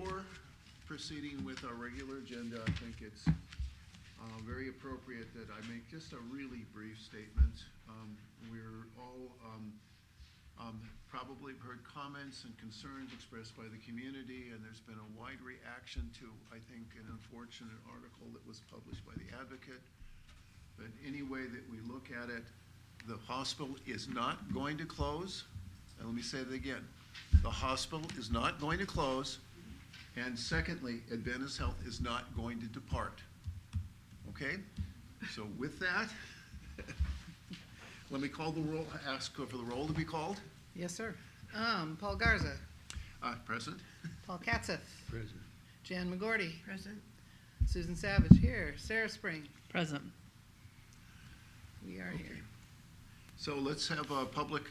Before proceeding with our regular agenda, I think it's very appropriate that I make just a really brief statement. We're all probably have heard comments and concerns expressed by the community, and there's been a wide reaction to, I think, an unfortunate article that was published by the Advocate. But any way that we look at it, the hospital is not going to close. And let me say that again. The hospital is not going to close. And secondly, Adventist Health is not going to depart. Okay? So with that, let me call the roll, ask for the roll to be called. Yes, sir. Paul Garza. Present. Paul Katzif. Present. Jan McGordy. Present. Susan Savage here. Sarah Spring. Present. We are here. So let's have a public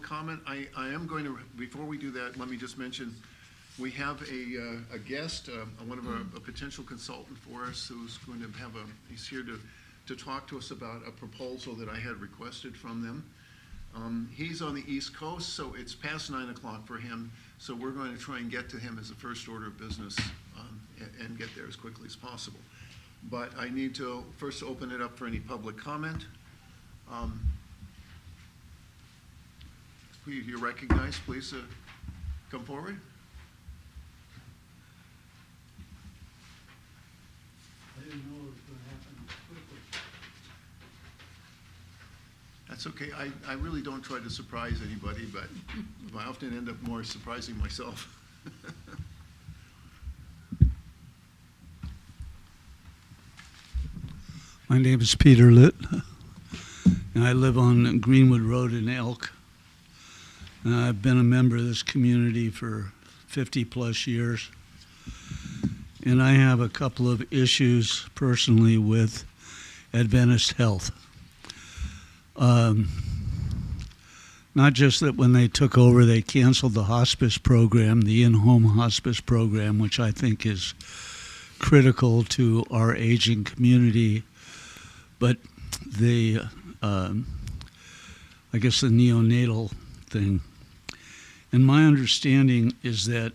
comment. I am going to, before we do that, let me just mention, we have a guest, one of a potential consultant for us who's going to have he's here to talk to us about a proposal that I had requested from them. He's on the East Coast, so it's past 9 o'clock for him, so we're going to try and get to him as a first order of business and get there as quickly as possible. But I need to first open it up for any public comment. You're recognized, please come forward. I didn't know it was going to happen quickly. That's okay. I really don't try to surprise anybody, but I often end up more surprising myself. My name is Peter Litt, and I live on Greenwood Road in Elk. And I've been a member of this community for 50 plus years. And I have a couple of issues personally with Adventist Health. Not just that when they took over, they canceled the hospice program, the in-home hospice program, which I think is critical to our aging community, but the, I guess the neonatal thing. And my understanding is that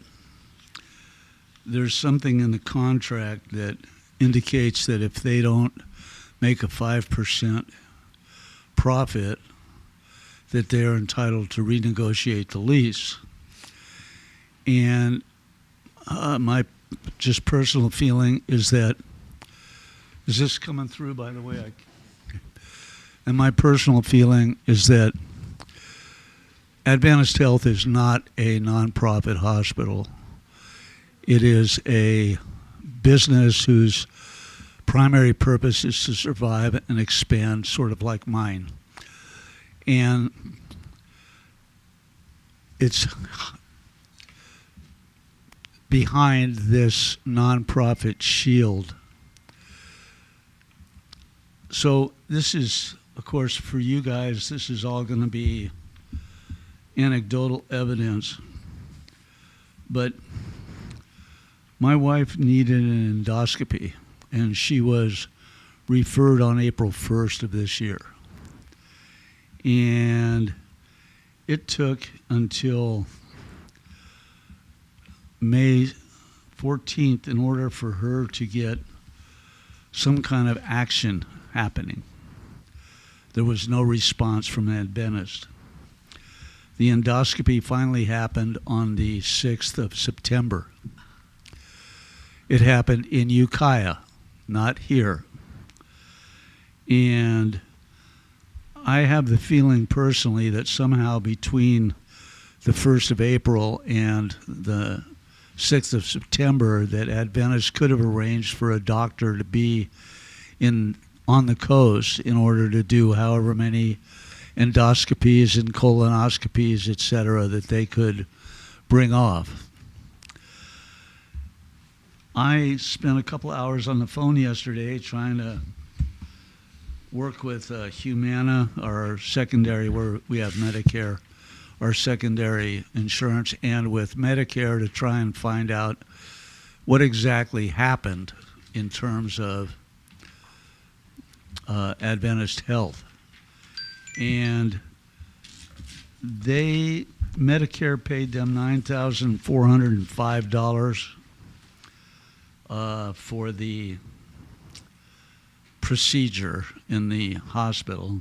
there's something in the contract that indicates that if they don't make a 5% profit, that they are entitled to renegotiate the lease. And my just personal feeling is that, is this coming through, by the way? And my personal feeling is that Adventist Health is not a nonprofit hospital. It is a business whose primary purpose is to survive and expand, sort of like mine. And it's behind this nonprofit shield. So this is, of course, for you guys, this is all going to be anecdotal evidence. But my wife needed an endoscopy, and she was referred on April 1st of this year. And it took until May 14th in order for her to get some kind of action happening. There was no response from an Adventist. The endoscopy finally happened on the 6th of September. It happened in Ukiah, not here. And I have the feeling personally that somehow between the 1st of April and the 6th of September that Adventists could have arranged for a doctor to be on the coast in order to do however many endoscopies and colonoscopies, et cetera, that they could bring off. I spent a couple hours on the phone yesterday trying to work with Humana, our secondary, where we have Medicare, our secondary insurance, and with Medicare to try and find out what exactly happened in terms of Adventist Health. And they Medicare paid them $9,405 for the procedure in the hospital.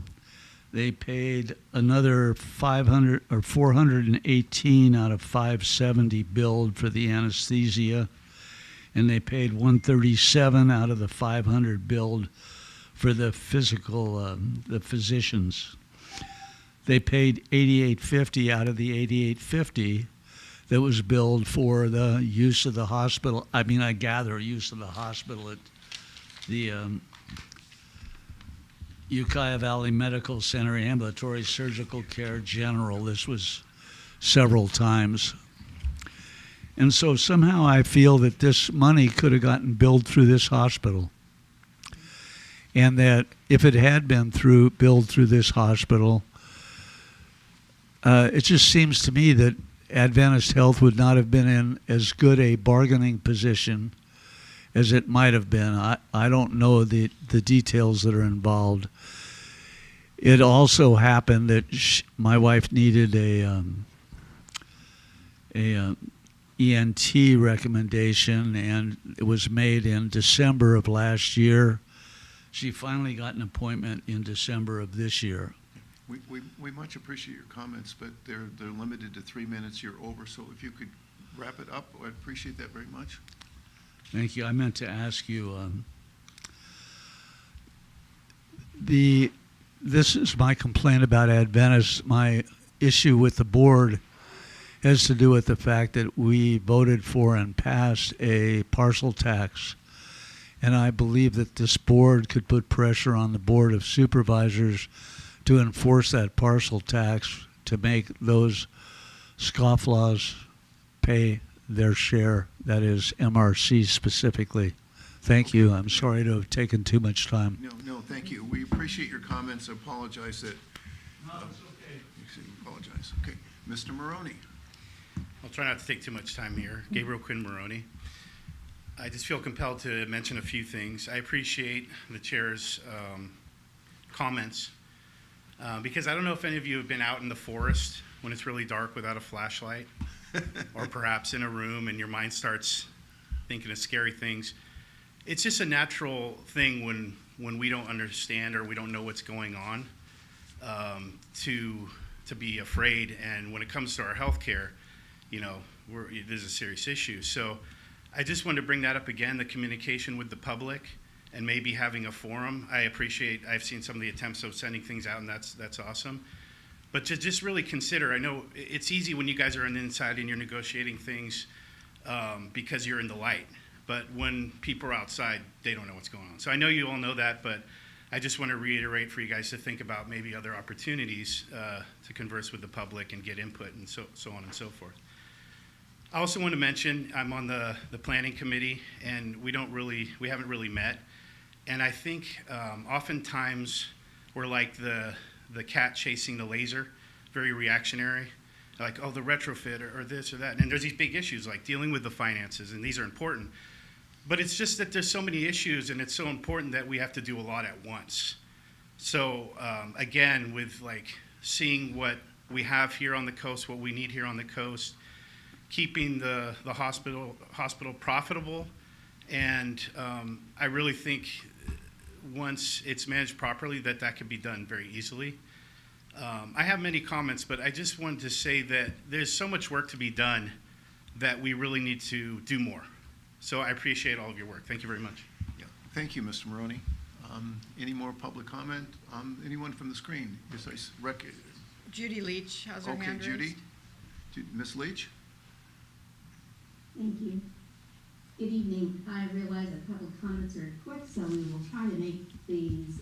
They paid another 500 or 418 out of 570 billed for the anesthesia, and they paid 137 out of the 500 billed for the the physicians. They paid 8850 out of the 8850 that was billed for the use of the hospital. I mean, I gather use of the hospital at the Ukiah Valley Medical Center, Ambulatory Surgical Care General. This was several times. And so somehow I feel that this money could have gotten billed through this hospital. And that if it had been billed through this hospital, it just seems to me that Adventist Health would not have been in as good a bargaining position as it might have been. I don't know the details that are involved. It also happened that my wife needed a ENT recommendation, and it was made in December of last year. She finally got an appointment in December of this year. We much appreciate your comments, but they're limited to 3 minutes. You're over, so if you could wrap it up, I'd appreciate that very much. Thank you. I meant to ask you, this is my complaint about Adventist. My issue with the board has to do with the fact that we voted for and passed a parcel tax. And I believe that this board could put pressure on the Board of Supervisors to enforce that parcel tax to make those scofflaws pay their share, that is MRC specifically. Thank you. I'm sorry to have taken too much time. No, thank you. We appreciate your comments. I apologize that. No, it's okay. Apologize. Okay. Mr. Maroney. I'll try not to take too much time here. Gabriel Quinn Maroney. I just feel compelled to mention a few things. I appreciate the chair's comments because I don't know if any of you have been out in the forest when it's really dark without a flashlight or perhaps in a room and your mind starts thinking of scary things. It's just a natural thing when we don't understand or we don't know what's going on to be afraid. And when it comes to our health care, you know, this is a serious issue. So I just wanted to bring that up again, the communication with the public and maybe having a forum. I've seen some of the attempts of sending things out, and that's awesome. But to just really consider, I know it's easy when you guys are on the inside and you're negotiating things because you're in the light. But when people are outside, they don't know what's going on. So I know you all know that, but I just want to reiterate for you guys to think about maybe other opportunities to converse with the public and get input and so on and so forth. I also want to mention I'm on the planning committee, and we haven't really met. And I think oftentimes we're like the cat chasing the laser, very reactionary, like, oh, the retrofit or this or that. And there's these big issues like dealing with the finances, and these are important. But it's just that there's so many issues, and it's so important that we have to do a lot at once. So again, with like seeing what we have here on the coast, what we need here on the coast, keeping the hospital profitable, and I really think once it's managed properly that can be done very easily. I have many comments, but I just wanted to say that there's so much work to be done that we really need to do more. So I appreciate all of your work. Thank you very much. Yeah. Thank you, Mr. Maroney. Any more public comment? Anyone from the screen? Yes, Judy Leach has her okay, hand Judy. raised. Ms. Leach? Thank you. Good evening. I realize that public comments are quick, so we will try to make these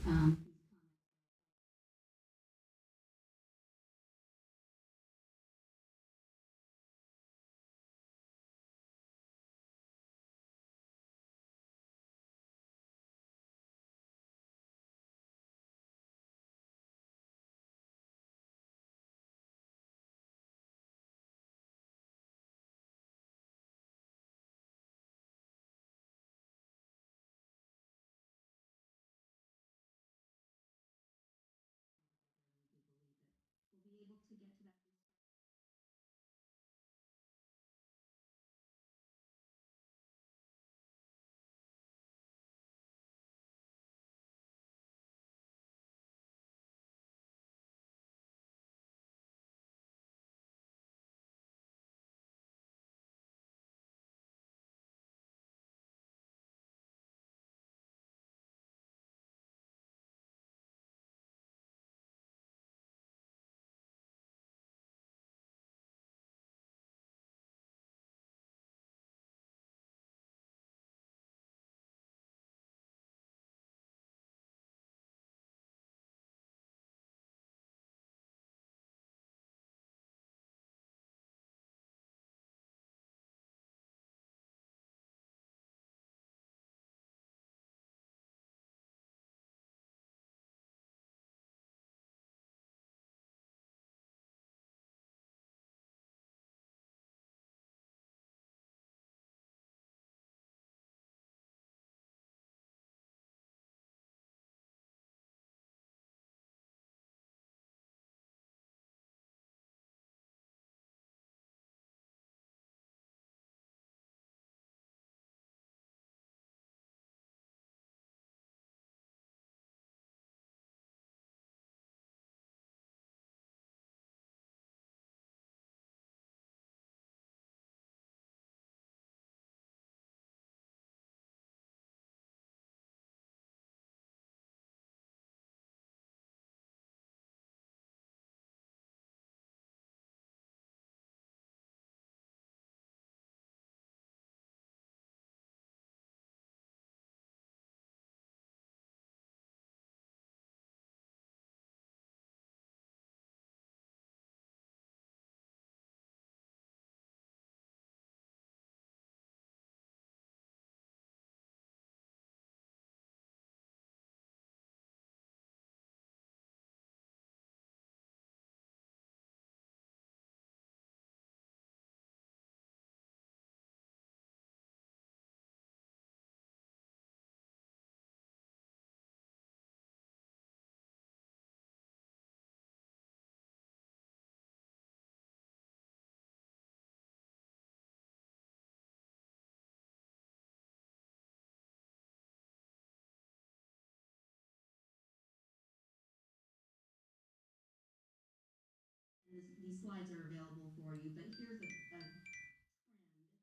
these slides are available for you, but here's a trend of the volume growth that we're seeing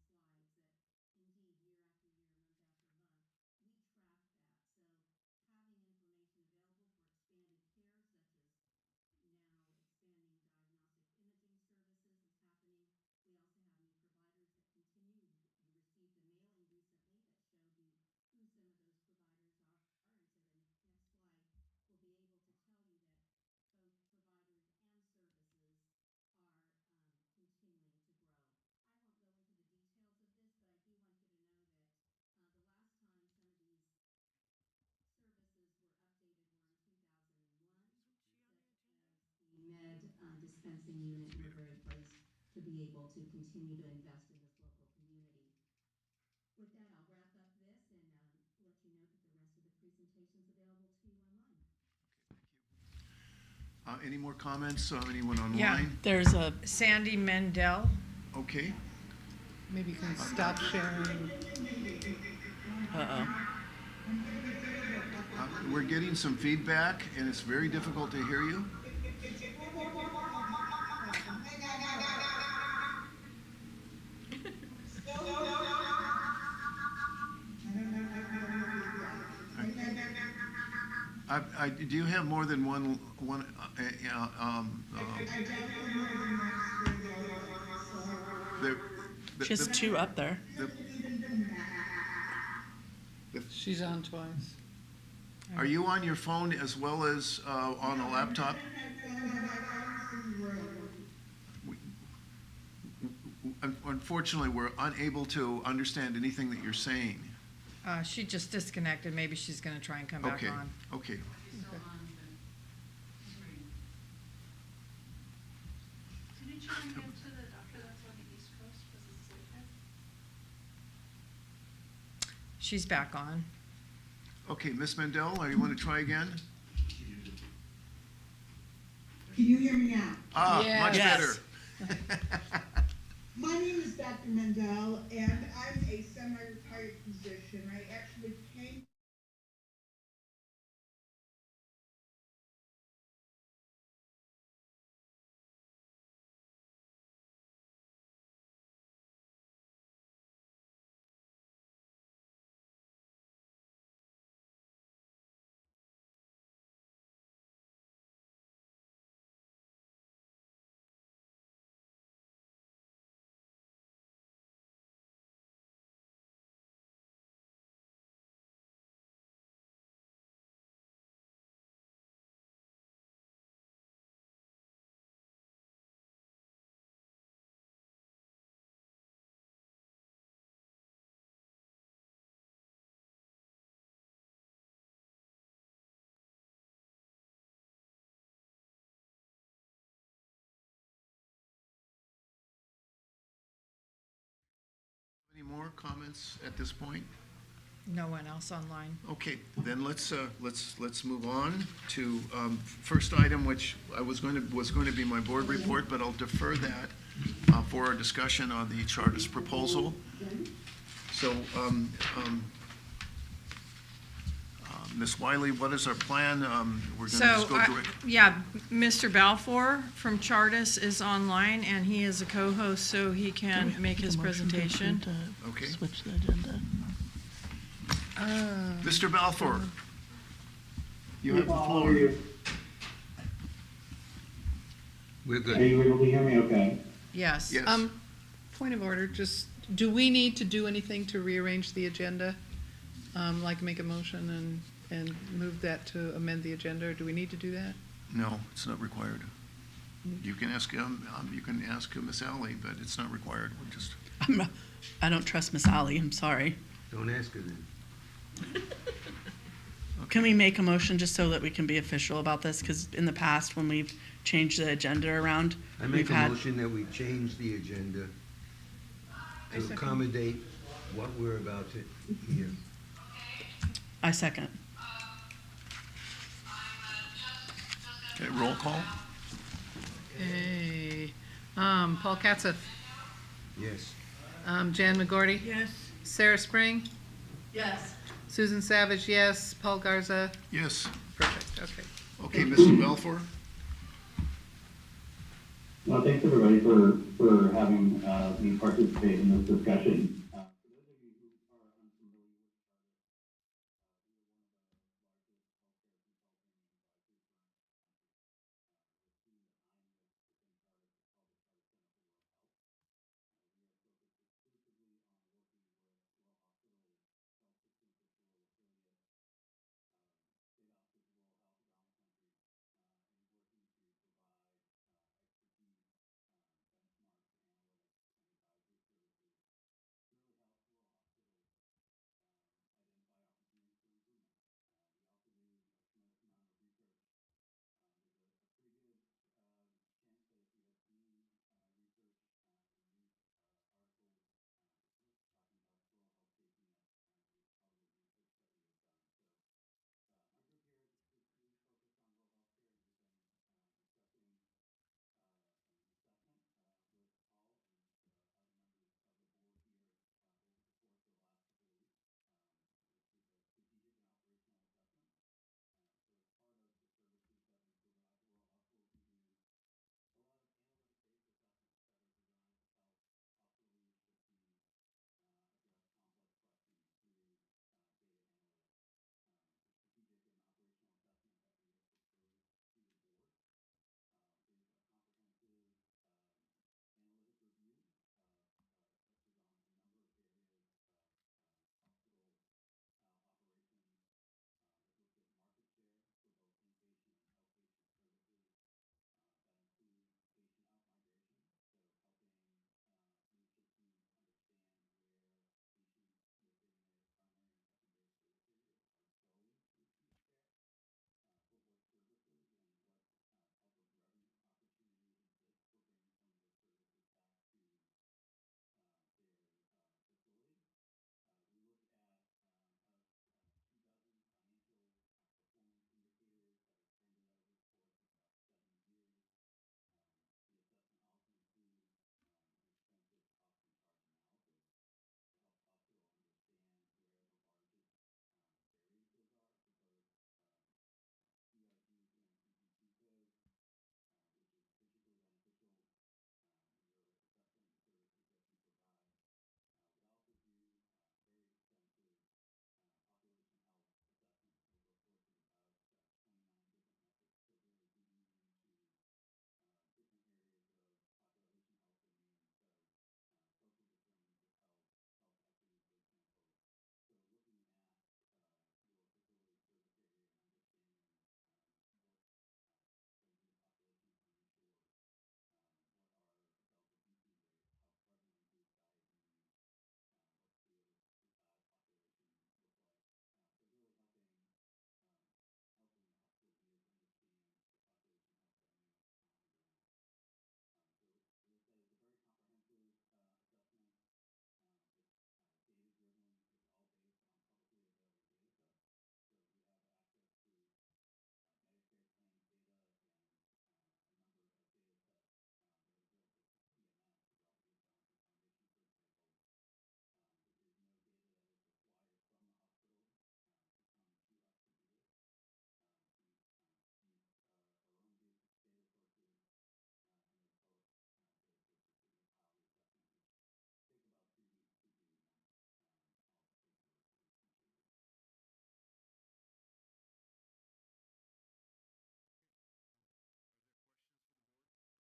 in departments such as laboratory. I understand that some are wondering if there really is growth happening, and you can tell by these slides that indeed year after year, month after month, we track that. So having information available for expanded care, such as now expanding diagnostic imaging services, is happening. We also have new providers that continue. You received a mailing recently that showed you who some of those providers are. And so the next slide will be able to tell you that both providers and services are continuing to grow. I won't go into the details of this, but I do want you to know that the last time some of these services were updated were in 2001, such as the med dispensing unit. We're very pleased to be able to continue to invest in this local community. With that, I'll wrap up this and let you know that the rest of the presentation is available to you online. Any more comments? Anyone online? Yeah. There's a, Sandy Mendel. Okay. maybe you can stop sharing. Uh-oh. We're getting some feedback, and it's very difficult to hear you. Do you have more than one? Just two up there. She's on twice. Are you on your phone as well as on a laptop? Unfortunately, we're unable to understand anything that you're saying. She just disconnected. Maybe she's going to try and come back Okay. on. Okay. Can you try and get to the doctor that's on the East Coast because it's later? She's back on. Okay, Miss Mendel, you want to try again? Can you hear me now? Much Yes. better. My name is Dr. Mendel, and I'm a semi-retired physician. I actually came Any more comments at this point? No one else online. Okay, then let's move on to first item, which was going to be my board report, but I'll defer that for our discussion on the chartist proposal. So, Ms. Wiley, what is our plan? We're going to just go direct. Yeah, Mr. Balfour from Chartis is online, and he is a co-host, so he can make his presentation. Okay. Switch the agenda. Mr. Balfour, you have the How floor. are you? We're Are good. you able to hear me okay? Yes. Yes. Point of order, just, do we need to do anything to rearrange the agenda? Like make a motion and move that to amend the agenda, or do we need to do that? No, it's not required. You can ask Miss Alley, but it's not required. We're just. I don't trust Miss Ollie, I'm sorry. Don't ask her then. Can we make a motion just so that we can be official about this? Because in the past, when we've changed the agenda around, I make we've a had, motion that we change the agenda to accommodate what we're about to hear. I second. Okay, roll call? Hey, Paul Katzif, Yes. Jan McGorty? Yes. Sarah Spring? Yes. Susan Savage, yes. Paul Garza? Yes. Perfect, okay. Okay, Mr. Balfour? Well, thanks everybody for having me participate in this discussion. For those of you who are unfamiliar with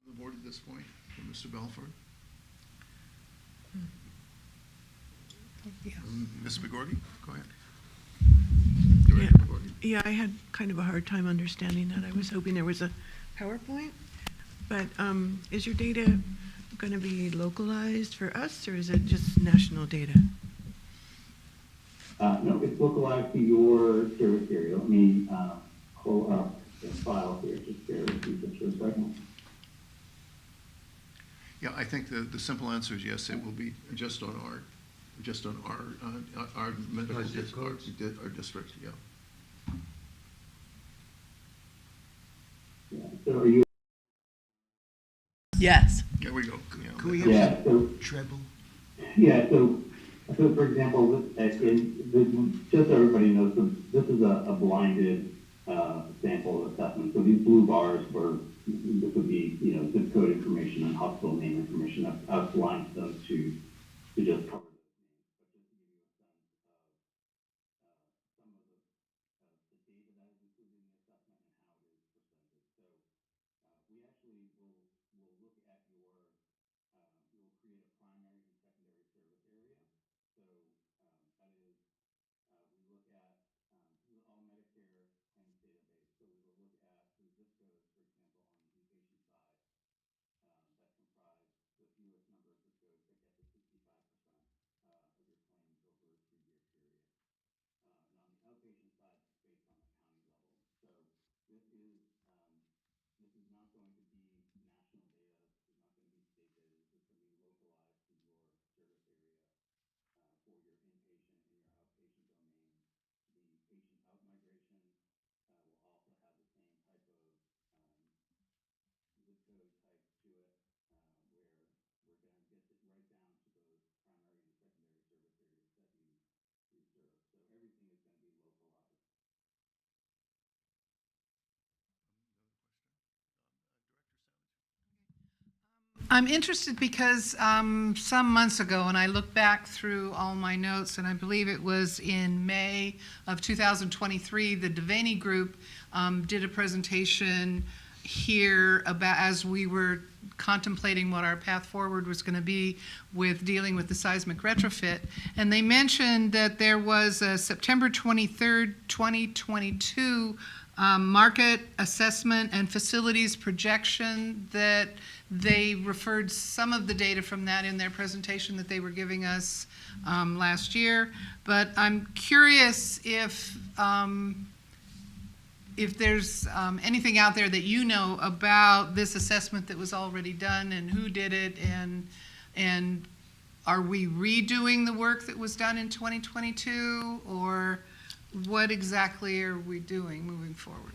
The board at this point, from Mr. Balfour? Yeah. Ms. McGorty, go ahead. Yeah. Director McGorty. Yeah, I had kind of a hard time understanding that. I was hoping there was a PowerPoint. But is your data going to be localized for us, or is it just national data? No, it's localized to your service area. Let me pull up the file here. Just bear with me just for a second. Yeah, I think the simple answer is yes, it will be just on our medical Our zip district, codes? our district, yeah. Yeah. So are you? Yes. There we go. Can we Yeah. have So treble? Yeah, so for example, just so everybody knows, this is a blinded sample assessment. So these blue bars this would be, zip code information and hospital name information. I've blinded them to just cover those names, but just to give you a sense of some of the data that is included in the assessment and how it is presented. So we actually will look at we will create a primary and secondary service area. So that is, we look at, this is all Medicare claims database. So we will look at the zip codes, for example, on the inpatient side that comprise the fewest number of zip codes that get to 65% of your claims over a 3-year period. And on the outpatient side, it's based on the county level. So this is not going to be national data. This is not going to be state data. This is going to be localized to your service area for your inpatient and your outpatient domains. The patient out migration will also have the same type of zip code type to it, where we're going to get right down to those primary and secondary service areas that you serve. So everything is going to be localized. I'm interested because some months ago, and I look back through all my notes, and I believe it was in May of 2023, the Devaney Group did a presentation here about, as we were contemplating what our path forward was going to be with dealing with the seismic retrofit. And they mentioned that there was a September 23rd, 2022 market assessment and facilities projection that they referred some of the data from that in their presentation that they were giving us last year. But I'm curious if there's anything out there that you know about this assessment that was already done and who did it, and are we redoing the work that was done in 2022, or what exactly are we doing moving forward?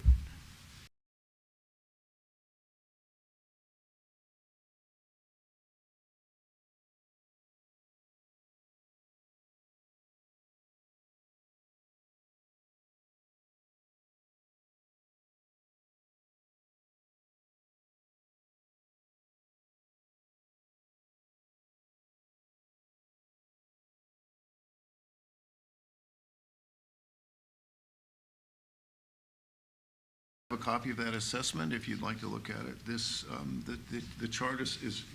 A copy of that assessment if you'd like to look at it. This the chart is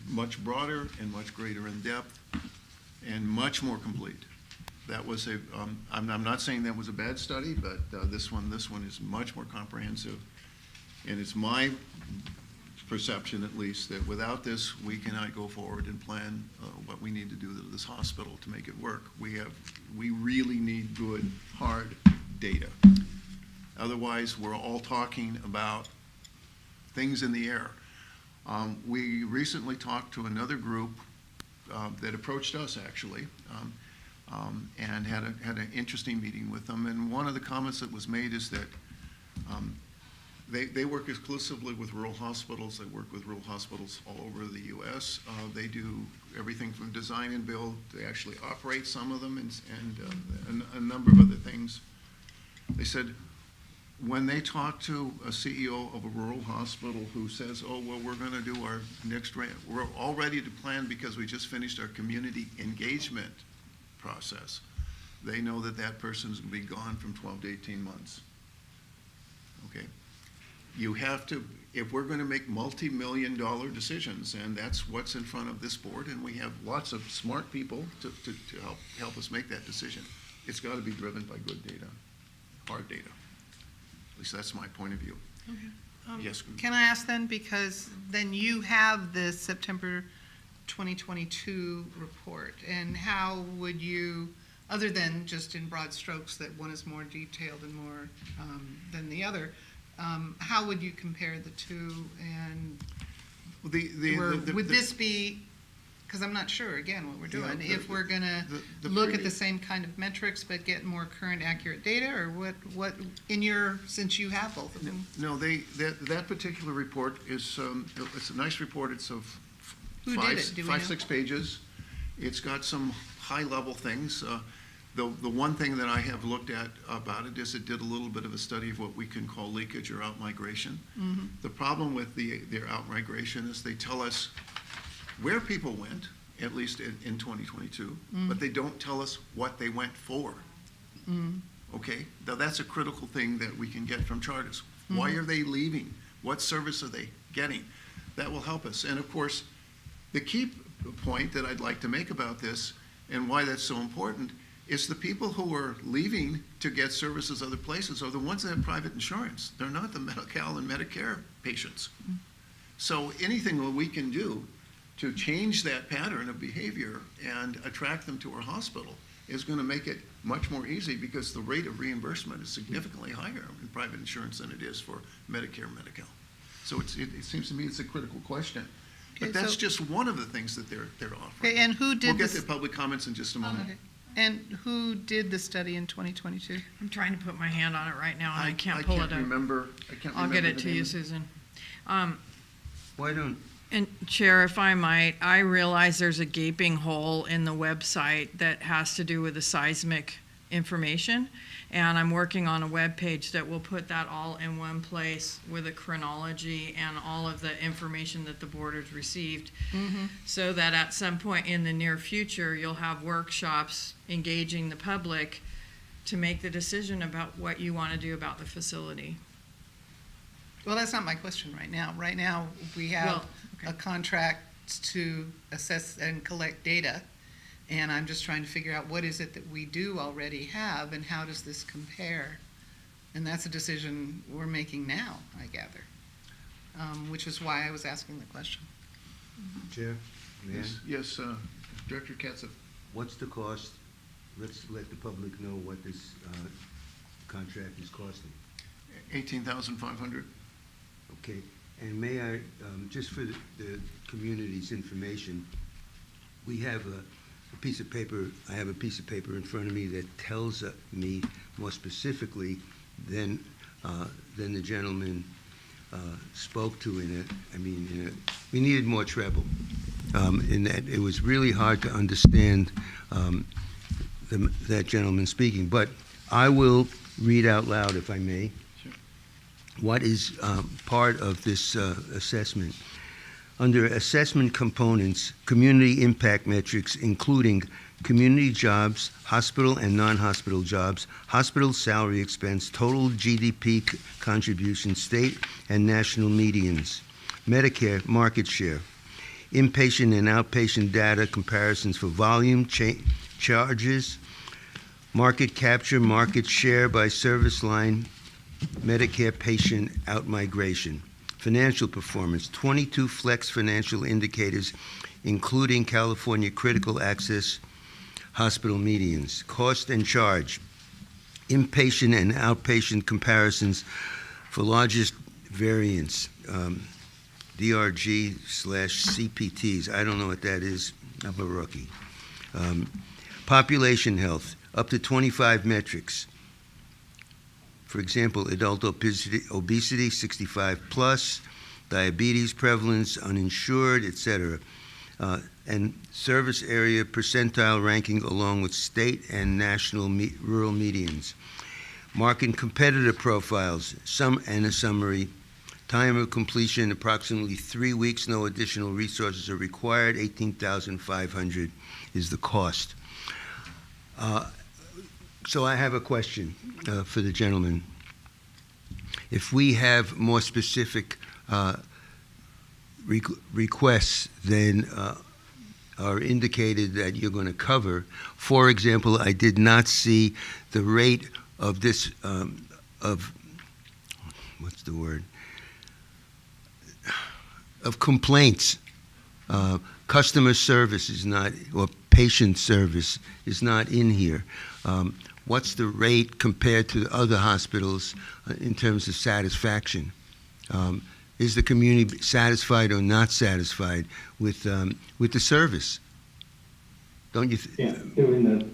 much broader and much greater in depth and much more complete. That was I'm not saying that was a bad study, but this one is much more comprehensive, and it's my perception, at least, that without this we cannot go forward and plan what we need to do to this hospital to make it work. We really need good hard data. Otherwise, we're all talking about things in the air. We recently talked to another group that approached us, actually, and had an interesting meeting with them. And one of the comments that was made is that they work exclusively with rural hospitals. They work with rural hospitals all over the U.S. They do everything from design and build. They actually operate some of them and a number of other things. They said, when they talk to a CEO of a rural hospital who says, oh, well, we're going to do our next round, we're all ready to plan because we just finished our community engagement process, they know that that person's going to be gone from 12 to 18 months. Okay? You have to, if we're going to make multi-million-dollar decisions, and that's what's in front of this board, and we have lots of smart people to help us make that decision, it's got to be driven by good data, hard data. At least that's my point of view. Okay. Yes. Can I ask then, because then you have the September 2022 report, and how would you, other than just in broad strokes that one is more detailed and more than the other, how would you compare the two? And would this be, because I'm not sure, again, what we're doing, if we're going to look at the same kind of metrics but get more current, accurate data, or what in your, since you have both of them? No, that particular report is, it's a nice report. It's of Who did it? Do we know? 5-6 pages. It's got some high-level things. The one thing that I have looked at about it is it did a little bit of a study of what we can call leakage or out-migration. The problem with their out-migration is they tell us where people went, at least in 2022, but they don't tell us what they went for. Okay? Now, that's a critical thing that we can get from Charters. Why are they leaving? What service are they getting? That will help us. And of course, the key point that I'd like to make about this and why that's so important is the people who are leaving to get services other places are the ones that have private insurance. They're not the Medi-Cal and Medicare patients. So anything that we can do to change that pattern of behavior and attract them to our hospital is going to make it much more easy because the rate of reimbursement is significantly higher in private insurance than it is for Medicare and Medi-Cal. So it seems to me it's a critical question. Okay, But that's so- just one of the things that they're offering. Okay, and who We'll did get this? to public comments in just a moment. Okay. And who did the study in 2022? I'm trying to put my hand on it right now, and I can't pull it up. I can't remember I'll get it the to name you, of it. Susan. Why don't, And Chair, if I might, I realize there's a gaping hole in the website that has to do with the seismic information. And I'm working on a web page that will put that all in one place with a chronology and all of the information that the board has received. So that at some point in the near future, you'll have workshops engaging the public to make the decision about what you want to do about the facility. Well, that's not my question right now. Right now, we have Well, okay. a contract to assess and collect data, and I'm just trying to figure out what is it that we do already have, and how does this compare? And that's a decision we're making now, I gather, which is why I was asking the question. Chair, may I? Yes, Director Katzif. What's the cost? Let's let the public know what this contract is costing. 18,500. Okay, and may I, just for the community's information, we have a piece of paper, I have a piece of paper in front of me that tells me more specifically than the gentleman spoke to in it. I mean, we needed more treble, in that it was really hard to understand that gentleman speaking. But I will read out loud, if I may, what is part of this assessment. Under assessment components, community impact metrics, including community jobs, hospital and non-hospital jobs, hospital salary expense, total GDP contribution, state and national medians, Medicare market share, inpatient and outpatient data comparisons for volume, charges, market capture, market share by service line, Medicare patient outmigration. Financial performance, 22 flex financial indicators, including California critical access hospital medians. Cost and charge, inpatient and outpatient comparisons for largest variance, DRG/CPTs. I don't know what that is. I'm a rookie. Population health, up to 25 metrics. For example, adult obesity 65 plus, diabetes prevalence, uninsured, etc. And service area percentile ranking along with state and national rural medians. Market competitor profiles, and a summary. Time of completion, approximately 3 weeks, no additional resources are required, 18,500 is the cost. So I have a question for the gentleman. If we have more specific requests than are indicated that you're going to cover, for example, I did not see the rate of this, what's the word? Of complaints. Customer service is not, or patient service is not in here. What's the rate compared to other hospitals in terms of satisfaction? Is the community satisfied or not satisfied with the service? Don't you? Yeah, so in the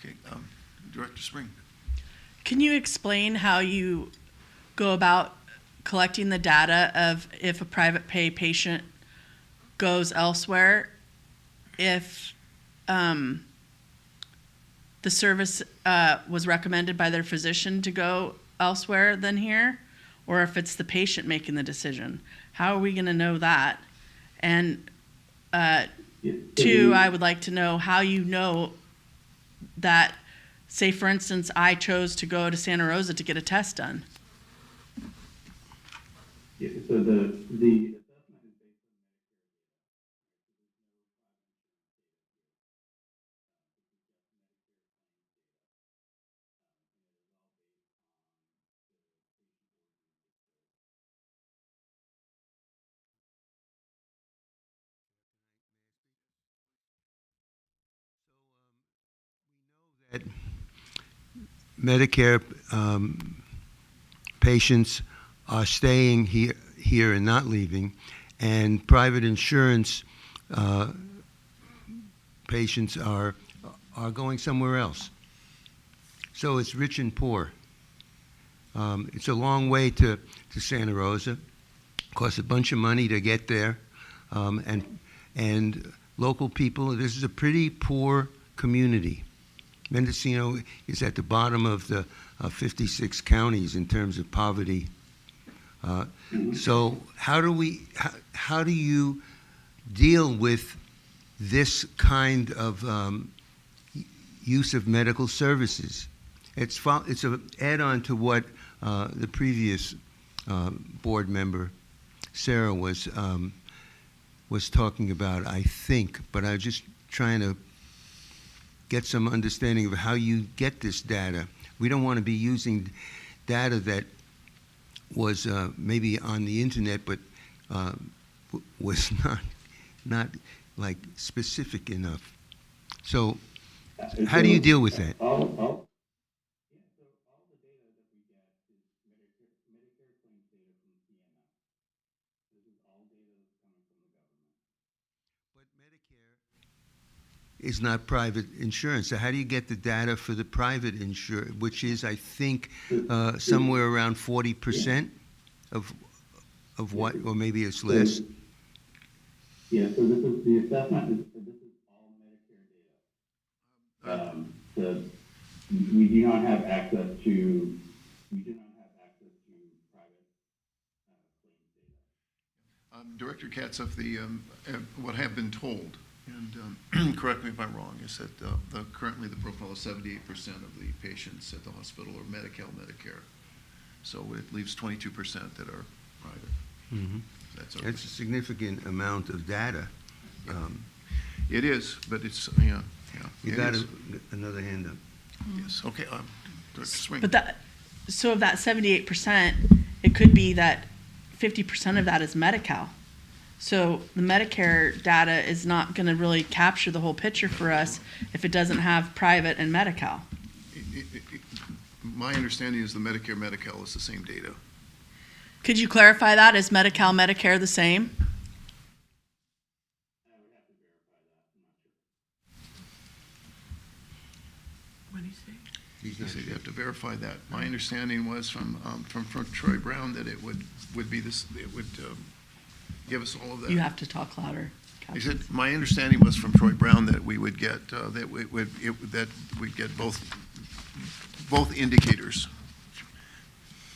Okay, Director Spring. Can you explain how you go about collecting the data of if a private pay patient goes elsewhere, if the service was recommended by their physician to go elsewhere than here, or if it's the patient making the decision? How are we going to know that? And two, I would like to know how you know that, say for instance, I chose to go to Santa Rosa to get a test done. Yeah, so the assessment is based on Medicare patients are staying here and not leaving, and private insurance patients are going somewhere else. So it's rich and poor. It's a long way to Santa Rosa. Costs a bunch of money to get there, and local people. This is a pretty poor community. Mendocino is at the bottom of the 56 counties in terms of poverty. So how do you deal with this kind of use of medical services? It's an add-on to what the previous board member Sarah was talking about, I think, but I was just trying to get some understanding of how you get this data. We don't want to be using data that was maybe on the internet, but was not like specific enough. So how do you deal with that? all the data that we get is Medicare claims data from CMS. This is all data that's coming from the government. But Medicare is not private insurance. So how do you get the data for the private insurance, which is, I think, somewhere around 40% of what, or maybe it's less? Yeah, so this is the assessment. This is all Medicare data. We do not have access to private claims data. Director Katzoff, what I have been told, and correct me if I'm wrong, is that currently the profile is 78% of the patients at the hospital are Medi-Cal, Medicare. So it leaves 22% that are private. Mm-hmm. That's a significant amount of data. It is, but it's, yeah. You got another hand up. Yes, okay, Director Spring. But so of that 78%, it could be that 50% of that is Medi-Cal. So the Medicare data is not going to really capture the whole picture for us if it doesn't have private and Medi-Cal. My understanding is the Medicare, Medi-Cal is the same data. Could you clarify that? Is Medi-Cal, Medicare the same? I would have to verify that. I'm not sure. What do you say? You said you have to verify that. My understanding was from Troy Brown that it would be this, it would give us all of that. You have to talk louder. He said, my understanding was from Troy Brown that we would get, that we'd get both indicators.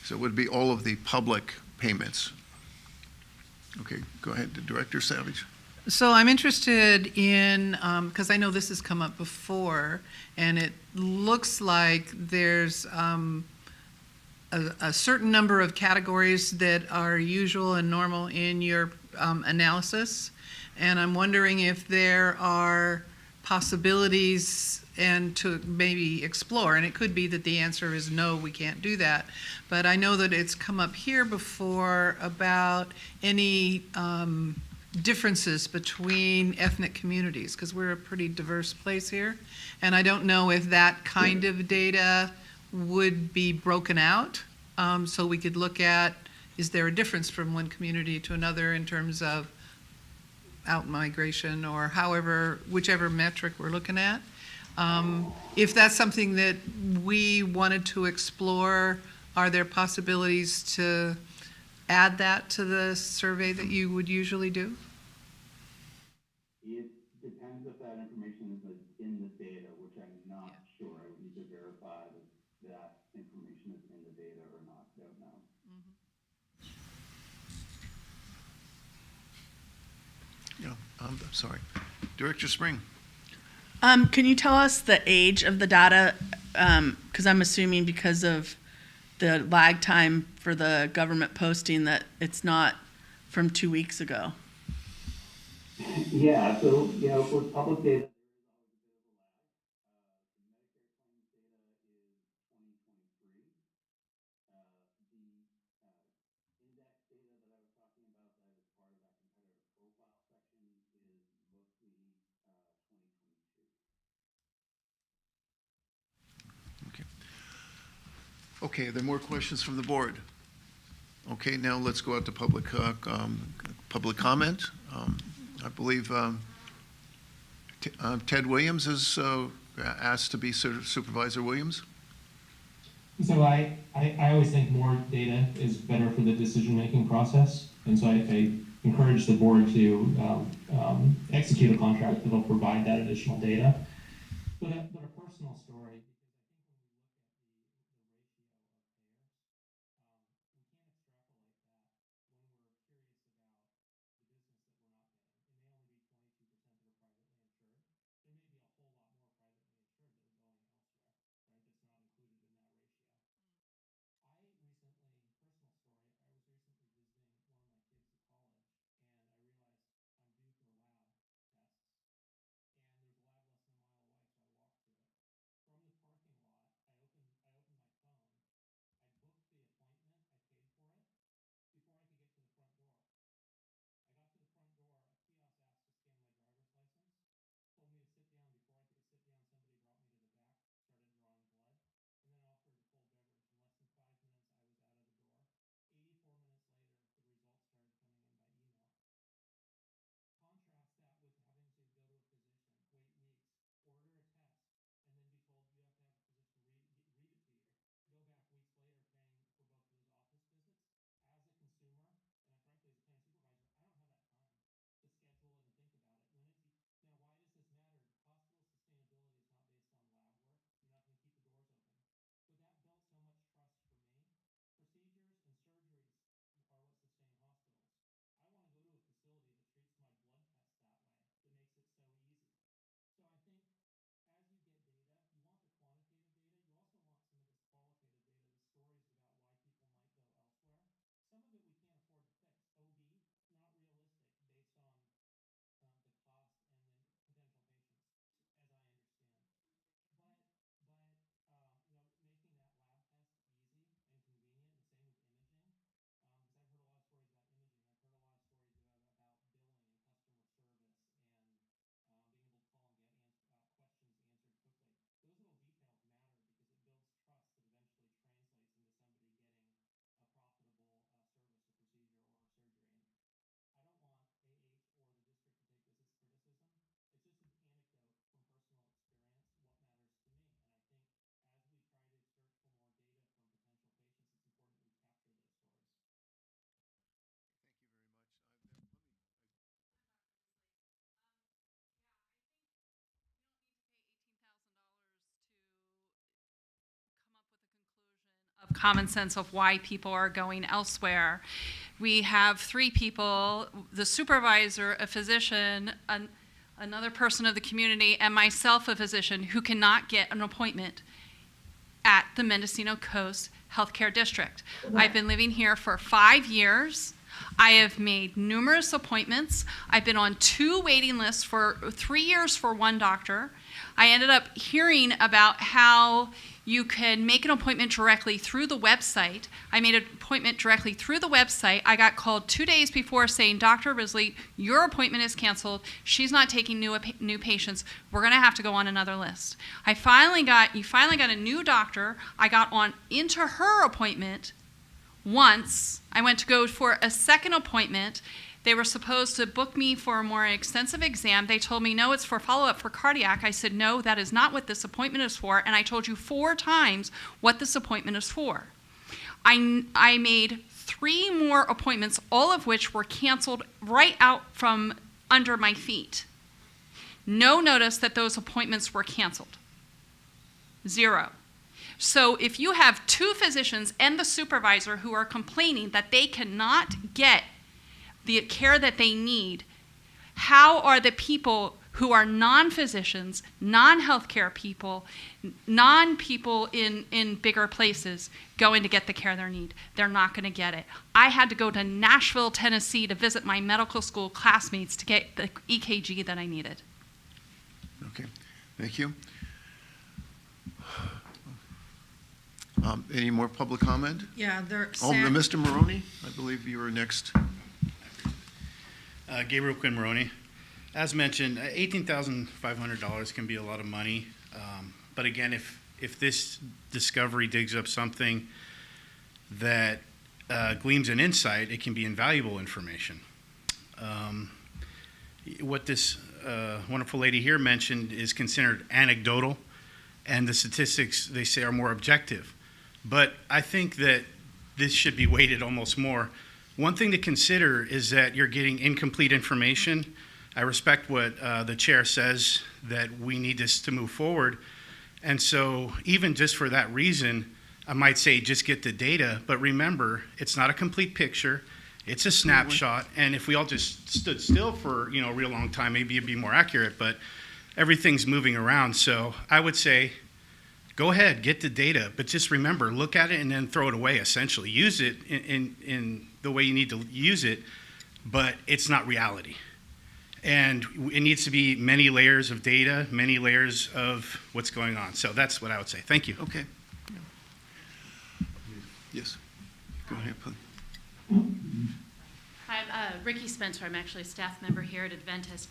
So it would be all of the public payments. Okay, go ahead, Director Savage. So I'm interested in, because I know this has come up before, and it looks like there's a certain number of categories that are usual and normal in your analysis, and I'm wondering if there are possibilities and to maybe explore, and it could be that the answer is no, we can't do that, but I know that it's come up here before about any differences between ethnic communities, because we're a pretty diverse place here, and I don't know if that kind of data would be broken out, so we could look at, is there a difference from one community to another in terms of out migration or however, whichever metric we're looking at. If that's something that we wanted to explore, are there possibilities to add that to the survey that you would usually do? It depends if that information is in the data, which I'm not sure. I would need to verify that that information is in the data or not. Don't know. Yeah, I'm sorry. Director Spring. Can you tell us the age of the data? Because I'm assuming because of the lag time for the government posting that it's not from 2 weeks ago. Yeah, so, for public data, Okay, are there more questions from the board? Okay, now let's go out to public comment. I believe Ted Williams is asked to be Supervisor Williams. So I always think more data is better for the decision-making process, and so I encourage the board to execute a contract that will provide that additional data. But a personal story. Common sense of why people are going elsewhere. We have 3 people, the supervisor, a physician, another person of the community, and myself, a physician, who cannot get an appointment at the Mendocino Coast Healthcare District. I've been living here for 5 years. I have made numerous appointments. I've been on 2 waiting lists for 3 years for 1 doctor. I ended up hearing about how you can make an appointment directly through the website. I made an appointment directly through the website. I got called 2 days before saying, Dr. Risley, your appointment is canceled. She's not taking new patients. We're gonna have to go on another list. You finally got a new doctor. I got on into her appointment once. I went to go for a second appointment. They were supposed to book me for a more extensive exam. They told me, no, it's for follow-up for cardiac. I said, no, that is not what this appointment is for. And I told you 4 times what this appointment is for. I made 3 more appointments, all of which were canceled right out from under my feet. No notice that those appointments were canceled. 0. So if you have 2 physicians and the supervisor who are complaining that they cannot get the care that they need, how are the people who are non-physicians, non-healthcare people, non-people in bigger places going to get the care they need? They're not going to get it. I had to go to Nashville, Tennessee to visit my medical school classmates to get the EKG that I needed. Okay, thank you. Any more public comment? Yeah, Mr. Maroney, I believe you were next. Gabriel Quinn Maroney. As mentioned, $18,500 can be a lot of money. But again, if this discovery digs up something that gleams an insight, it can be invaluable information. What this wonderful lady here mentioned is considered anecdotal, and the statistics, they say, are more objective. But I think that this should be weighted almost more. One thing to consider is that you're getting incomplete information. I respect what the chair says, that we need this to move forward. And so even just for that reason, I might say just get the data, but remember, it's not a complete picture. It's a snapshot, and if we all just stood still for a real long time, maybe it'd be more accurate, but everything's moving around. So I would say, go ahead, get the data, but just remember, look at it and then throw it away, essentially. Use it in the way you need to use it, but it's not reality. And it needs to be many layers of data, many layers of what's going on. So that's what I would say. Thank you. Okay. Yes, go ahead, please. Hi, I'm Ricky Spencer. I'm actually a staff member here at Adventist.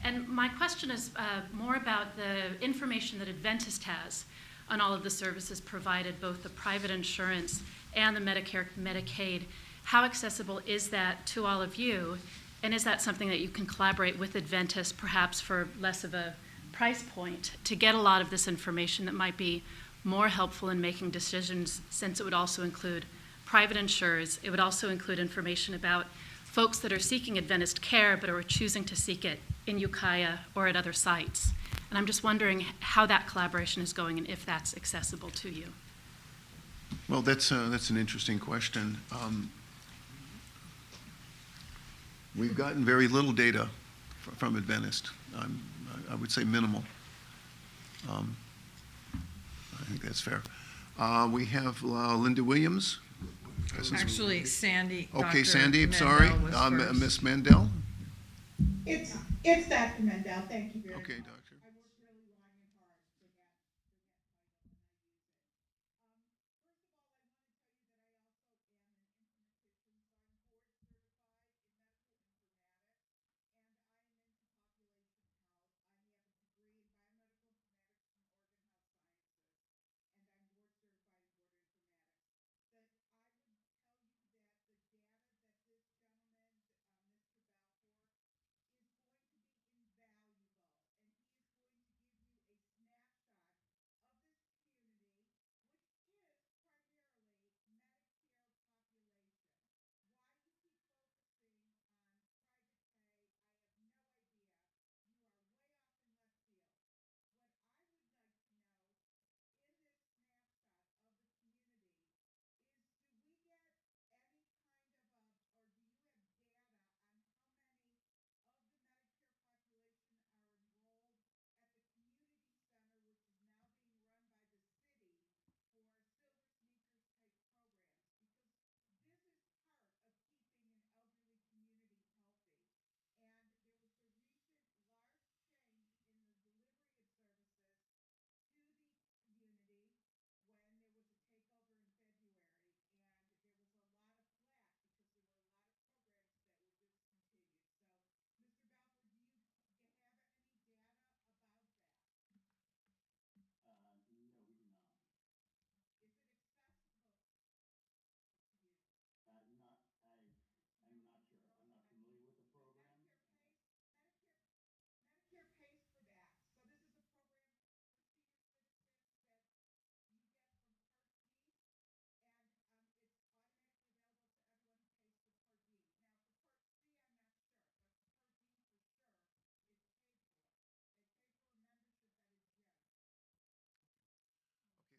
And my question is more about the information that Adventist has on all of the services provided, both the private insurance and the Medicare, Medicaid. How accessible is that to all of you? And is that something that you can collaborate with Adventist, perhaps for less of a price point, to get a lot of this information that might be more helpful in making decisions, since it would also include private insurers? It would also include information about folks that are seeking Adventist care but are choosing to seek it in Ukiah or at other sites. And I'm just wondering how that collaboration is going and if that's accessible to you. Well, that's an interesting question. We've gotten very little data from Adventist. I would say minimal. I think that's fair. We have Linda Williams. Actually, Sandy. Okay, Dr. Sandy, I'm Mendel sorry. was first. Miss Mendel. It's Dr. Mendel. Thank you very much. Okay, doctor. I worked really long and hard for that title, and I use it. First of all, I want to tell you that I also am an informatician, so I'm board certified in medical informatics, and I am into population health. I have a degree in biomedical informatics from Oregon Health Sciences, and I'm board certified in board informatics. But I would tell you that the data that this gentleman, Mr. Balfour, is going to be invaluable, and he is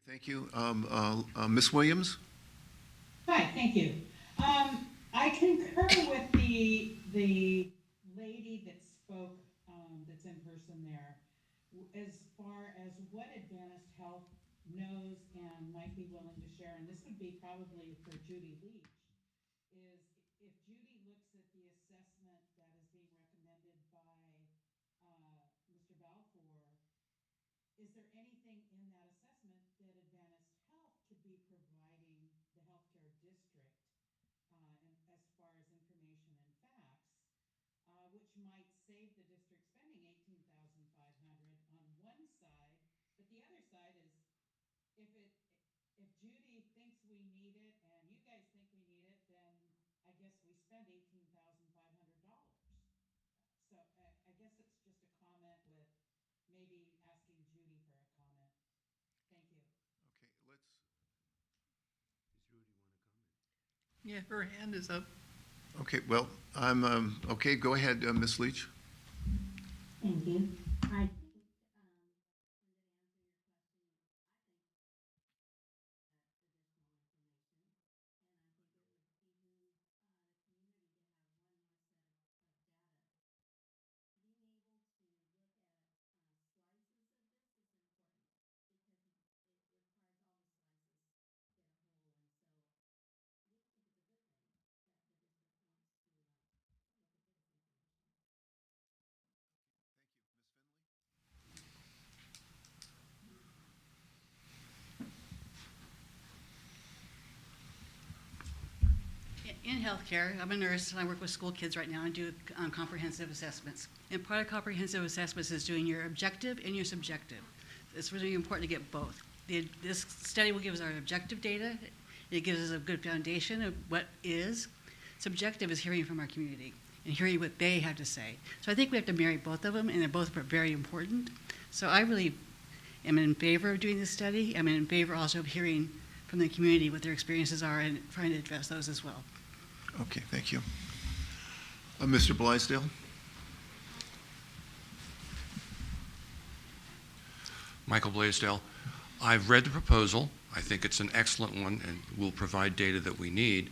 Thank you. Ms. Williams? Hi, thank you. I concur with the lady that spoke, that's in person there, as far as what Adventist Health knows and might be willing to share, and this would be probably for Judy Leach, is if Judy looks at the assessment that is being recommended by Mr. Balfour, is there anything in that assessment that Adventist Health could be providing the healthcare district as far as information and facts, which might save the district spending $18,500 on one side, but the other side is if Judy thinks we need it and you guys think we need it, then I guess we spend $18,500. So I guess it's just a comment with maybe asking Judy for a comment. Thank you. Okay, let's. Does Rudy want to comment? Yeah, her hand is up. Okay, well, I'm, okay, go ahead, Ms. Leach. Thank you. I think, In healthcare, I'm a nurse and I work with school kids right now and do comprehensive assessments. And part of comprehensive assessments is doing your objective and your subjective. It's really important to get both. This study will give us our objective data. It gives us a good foundation of what is. Subjective is hearing from our community and hearing what they have to say. So I think we have to marry both of them, and they're both very important. So I really am in favor of doing this study. I'm in favor also of hearing from the community what their experiences are and trying to address those as well. Okay, thank you. Mr. Blaisdell? Michael Blaisdell. I've read the proposal. I think it's an excellent one and will provide data that we need.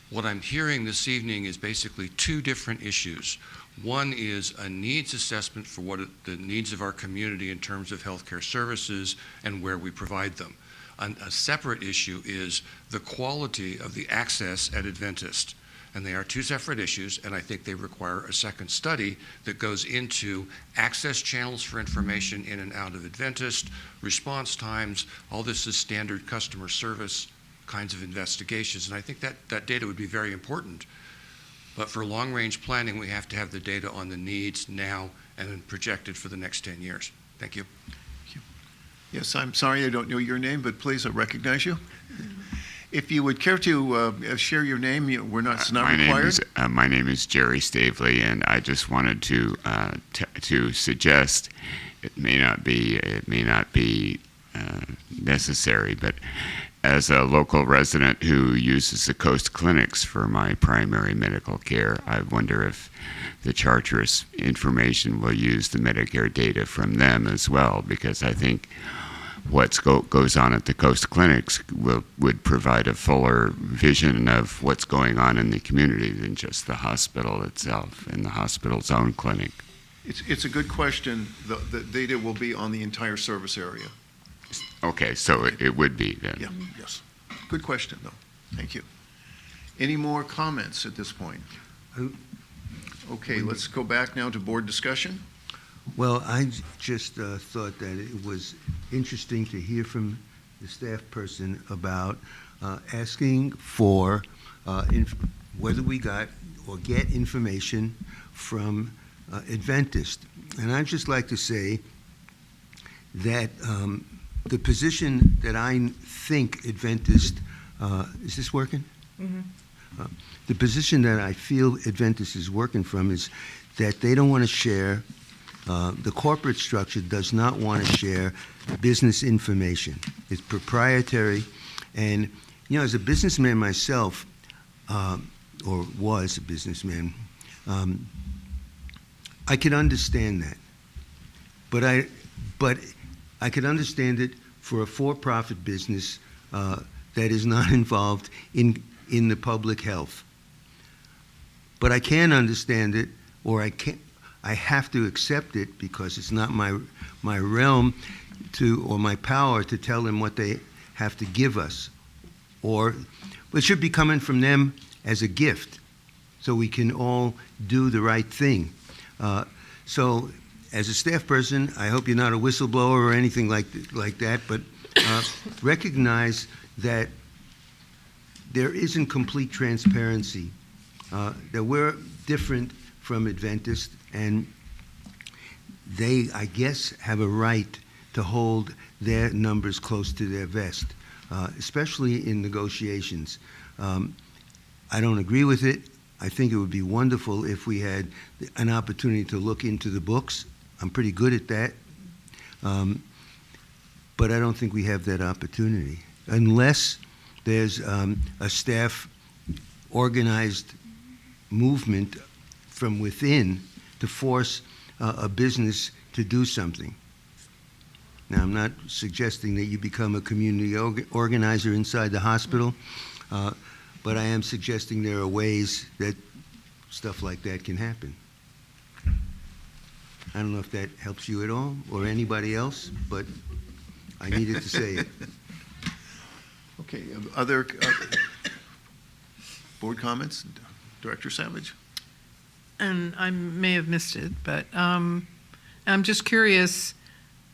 What I'm hearing this evening is basically two different issues. One is a needs assessment for what the needs of our community in terms of healthcare services and where we provide them. A separate issue is the quality of the access at Adventist. And they are two separate issues, and I think they require a second study that goes into access channels for information in and out of Adventist, response times. All this is standard customer service kinds of investigations, and I think that data would be very important. But for long-range planning, we have to have the data on the needs now and then projected for the next 10 years. Thank you. Thank you. Yes, I'm sorry I don't know your name, but please, I recognize you. If you would care to share your name, it's not required. My name is Jerry Stavely, and I just wanted to suggest it may not be necessary, but as a local resident who uses the Coast Clinics for my primary medical care, I wonder if the Charters information will use the Medicare data from them as well, because I think what goes on at the Coast Clinics would provide a fuller vision of what's going on in the community than just the hospital itself and the hospital's own clinic. It's a good question. The data will be on the entire service area. Okay, so it would be then. Yeah, yes. Good question, though. Thank you. Any more comments at this point? Okay, let's go back now to board discussion. Well, I just thought that it was interesting to hear from the staff person about asking for whether we got or get information from Adventist. And I'd just like to say that the position that I think Adventist, is this working? Mm-hmm. The position that I feel Adventist is working from is that they don't want to share, the corporate structure does not want to share business information. It's proprietary. And, you know, as a businessman myself, or was a businessman, I could understand that. But I could understand it for a for-profit business that is not involved in the public health. But I can understand it, or I have to accept it because it's not my realm or my power to tell them what they have to give us. Or it should be coming from them as a gift, so we can all do the right thing. So as a staff person, I hope you're not a whistleblower or anything like that, but recognize that there isn't complete transparency, that we're different from Adventist, and they, I guess, have a right to hold their numbers close to their vest, especially in negotiations. I don't agree with it. I think it would be wonderful if we had an opportunity to look into the books. I'm pretty good at that. But I don't think we have that opportunity unless there's a staff organized movement from within to force a business to do something. Now, I'm not suggesting that you become a community organizer inside the hospital, but I am suggesting there are ways that stuff like that can happen. I don't know if that helps you at all or anybody else, but I needed to say it. Okay, other board comments? Director Savage? And I may have missed it, but I'm just curious,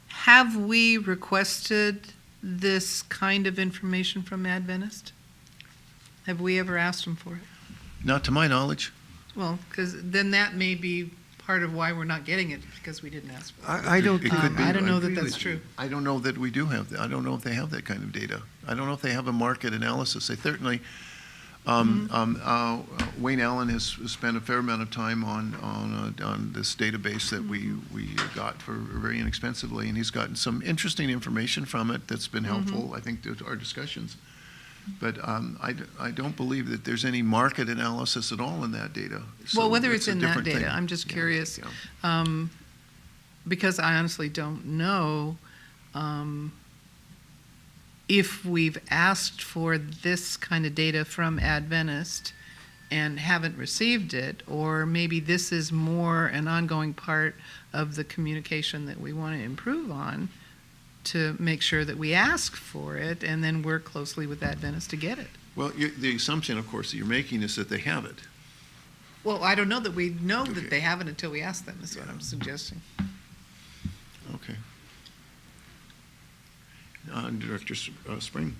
have we requested this kind of information from Adventist? Have we ever asked them for it? Not to my knowledge. Well, because then that may be part of why we're not getting it, because we didn't ask for it. I don't. It could be. I don't know that agree that's with true. you. I don't know that we do have that. I don't know if they have that kind of data. I don't know if they have a market analysis. They certainly. Wayne Allen has spent a fair amount of time on this database that we got for very inexpensively, and he's gotten some interesting information from it that's been helpful, I think, to our discussions. But I don't believe that there's any market analysis at all in that data. So Well, whether it's it's a in that different data, thing. I'm just curious, yeah. because I honestly don't know if we've asked for this kind of data from Adventist and haven't received it, or maybe this is more an ongoing part of the communication that we want to improve on to make sure that we ask for it and then work closely with Adventist to get it. Well, the assumption, of course, that you're making is that they have it. Well, I don't know that we know that they haven't until we ask them, is what I'm suggesting. Okay. Director Spring?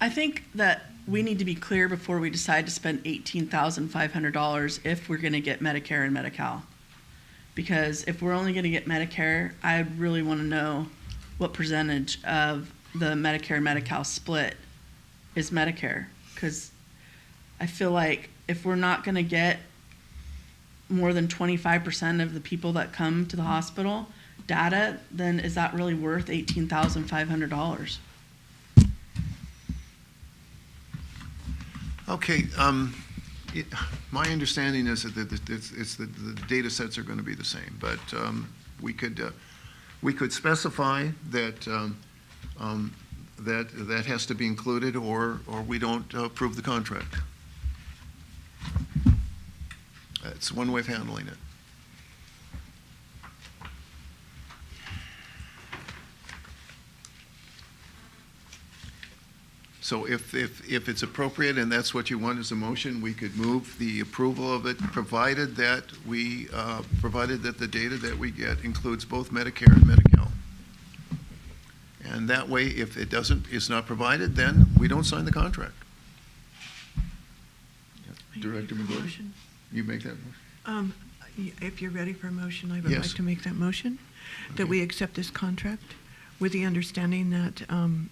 I think that we need to be clear before we decide to spend $18,500 if we're going to get Medicare and Medi-Cal. Because if we're only going to get Medicare, I really want to know what percentage of the Medicare and Medi-Cal split is Medicare. Because I feel like if we're not going to get more than 25% of the people that come to the hospital data, then is that really worth $18,500? Okay, my understanding is that the data sets are going to be the same, but we could specify that that has to be included, or we don't approve the contract. That's one way of handling it. So if it's appropriate and that's what you want as a motion, we could move the approval of it, provided that the data that we get includes both Medicare and Medi-Cal. And that way, if it's not provided, then we don't sign the contract. Director McGuire, you make that motion? If you're ready for a motion, I would Yes. like to make that motion, that we accept this contract with the understanding that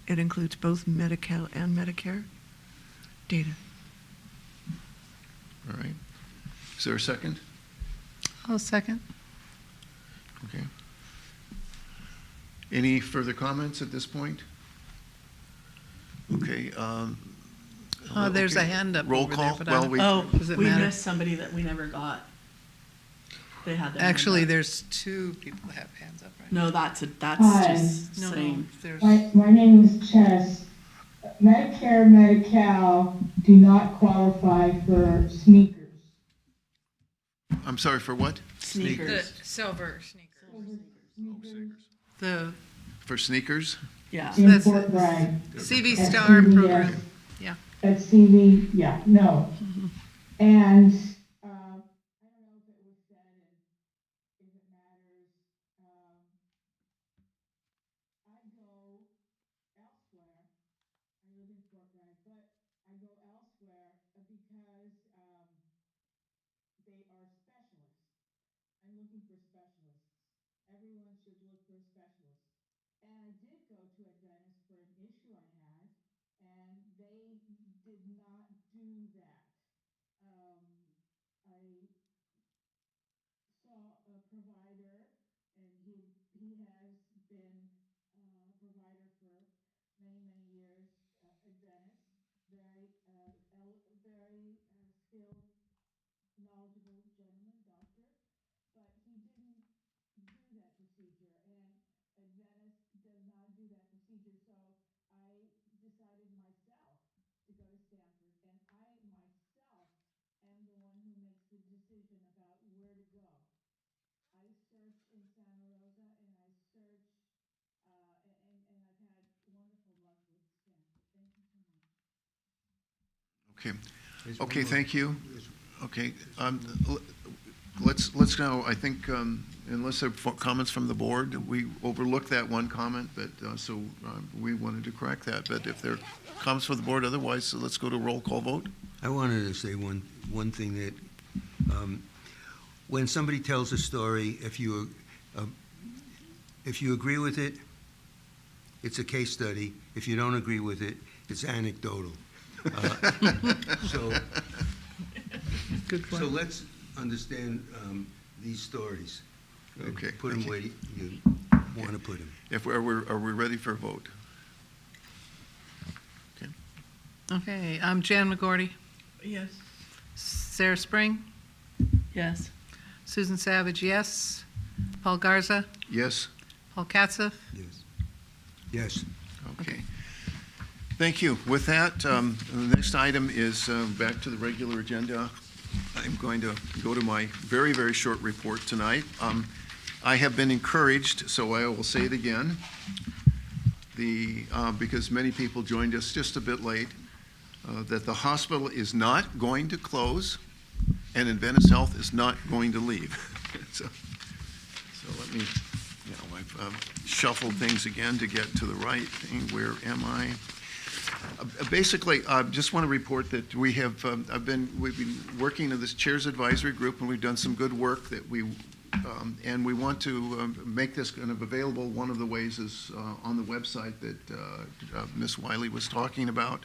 it includes both Medi-Cal and Medicare data. All right. Is there a second? I'll second. Okay. Any further comments at this point? Okay. There's a okay. hand up Roll over call. there, but I don't- Well, Oh, Does it we matter? missed somebody that we never got. They had their Actually, hand up. there's two people that have hands up right No, that's Hi. just No, saying. there's, My name is Chess. Medicare, Medi-Cal do not qualify for sneakers. I'm sorry, for what? The Sneakers. silver sneakers. the For sneakers? Yeah. In That's Fort it. Bragg. CV At Star CVS. program. Yeah. At CV, yeah, no. And, I don't know if it was said and if it matters, I go elsewhere. I live in Fort Bragg, but I go elsewhere because, they are specialists. I'm looking for specialists. Everyone should look for a specialist. And I did go to Adventist for an issue I had, and they did not do that. I saw a provider, and he has been a provider for many years, Adventist, very skilled, knowledgeable gentleman, doctor, but he didn't do that procedure, and Adventist does not do that procedure, so I decided myself to go to Stanford, and I myself am the one who makes the decision about where to go. I search in Santa Rosa, and I search, and I've had wonderful luck with Stanford. Thank you so much. Okay. There's one Okay, more. thank you. Okay, let's now, I think, unless there are comments from the board, we overlooked that one comment, but, we wanted to correct that. But if there are comments from the board, otherwise, so let's go to roll call vote. I wanted to say one thing that, when somebody tells a story, if you agree with it, it's a case study. If you don't agree with it, it's anecdotal. So good point. So let's understand these stories. Okay, Put them thank where you want to put them. Are we ready for a vote? Okay. Okay, Jan McGorty, Yes. Sarah Spring, Yes. Susan Savage, yes. Paul Garza, Yes? Paul Katzef. Yes. Yes. Okay. Thank you. With that, the next item is back to the regular agenda. I'm going to go to my very short report tonight. I have been encouraged, so I will say it again, because many people joined us just a bit late, that the hospital is not going to close and Adventist Health is not going to leave. So let me, I've shuffled things again to get to the right thing. Where am I? Basically, I just want to report that we've been working in this Chairs Advisory Group, and we've done some good work that and we want to make this kind of available. One of the ways is on the website that Ms. Wiley was talking about.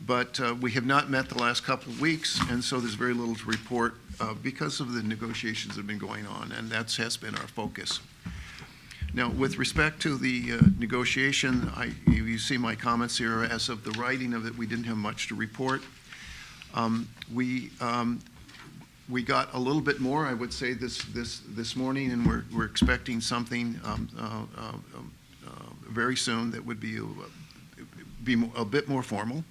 But we have not met the last couple of weeks, and so there's very little to report because of the negotiations that have been going on, and that has been our focus. Now, with respect to the negotiation, you see my comments here. As of the writing of it, we didn't have much to report. We got a little bit more, I would say, this morning, and we're expecting something very soon that would be a bit more formal.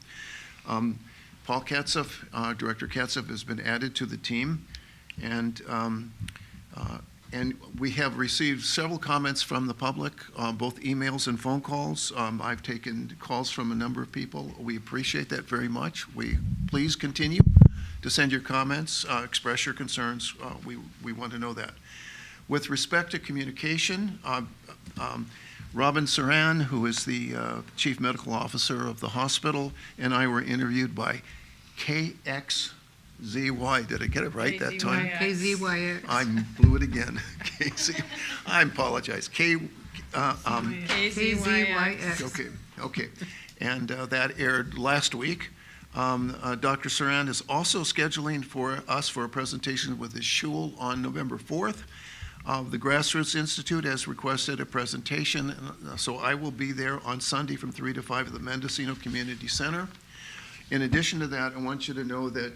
Paul Katzef, Director Katzef, has been added to the team, and we have received several comments from the public, both emails and phone calls. I've taken calls from a number of people. We appreciate that very much. Please continue to send your comments, express your concerns. We want to know that. With respect to communication, Robin Saran, who is the Chief Medical Officer of the hospital, and I were interviewed by KAKX. Did I get it right that time? KZYX. I blew it again. I apologize. KZYX. Okay. And that aired last week. Dr. Saran is also scheduling for us for a presentation with his shul on November 4th. The Grassroots Institute has requested a presentation, so I will be there on Sunday from 3 to 5 at the Mendocino Community Center. In addition to that, I want you to know that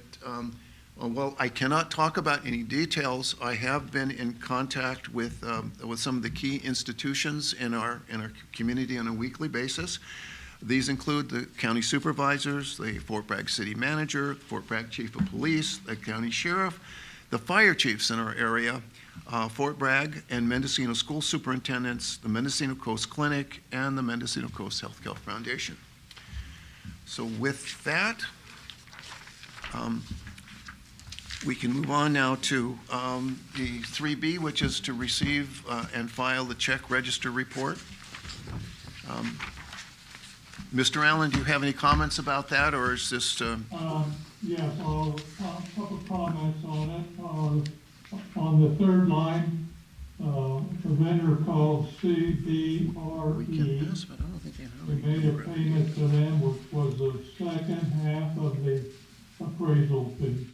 Well, I cannot talk about any details. I have been in contact with some of the key institutions in our community on a weekly basis. These include the county supervisors, the Fort Bragg city manager, Fort Bragg chief of police, the county sheriff, the fire chiefs in our area, Fort Bragg and Mendocino school superintendents, the Mendocino Coast Clinic, and the Mendocino Coast Health Care Foundation. So with that, we can move on now to the 3B, which is to receive and file the check register report. Mr. Allen, do you have any comments about that, or is this? Yes, a couple comments on it. On the third line, a vendor called CBRE. We made a payment to them, which was the second half of the appraisal fee.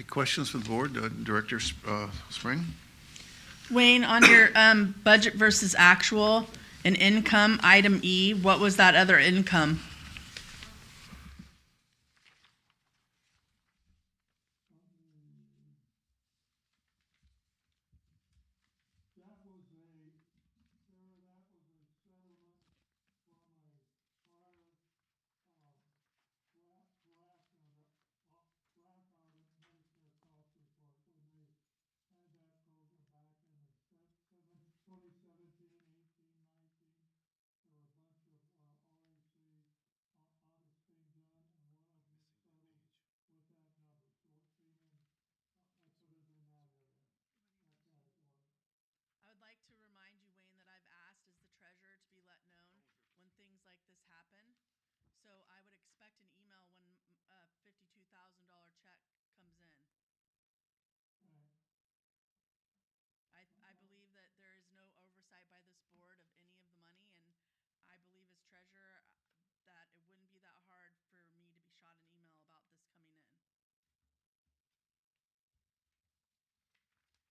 Okay, questions from the board? Director Spring? Wayne, on your budget versus actual and income, item E, what was that other income? That was a, Sarah, that was a settlement from a prior, draft audit Medicare cost report when they had that program back in the 2017, 18, 19. There were a bunch of RAC audits being done, and one of them settled with that number. So it came in, I put it in that area, that category. I would like to remind you, Wayne, that I've asked as the treasurer to be let known when things like this happen. So I would expect an email when a $52,000 check comes in. I believe that there is no oversight by this board of any of the money, and I believe as treasurer that it wouldn't be that hard for me to be shot an email about this coming in.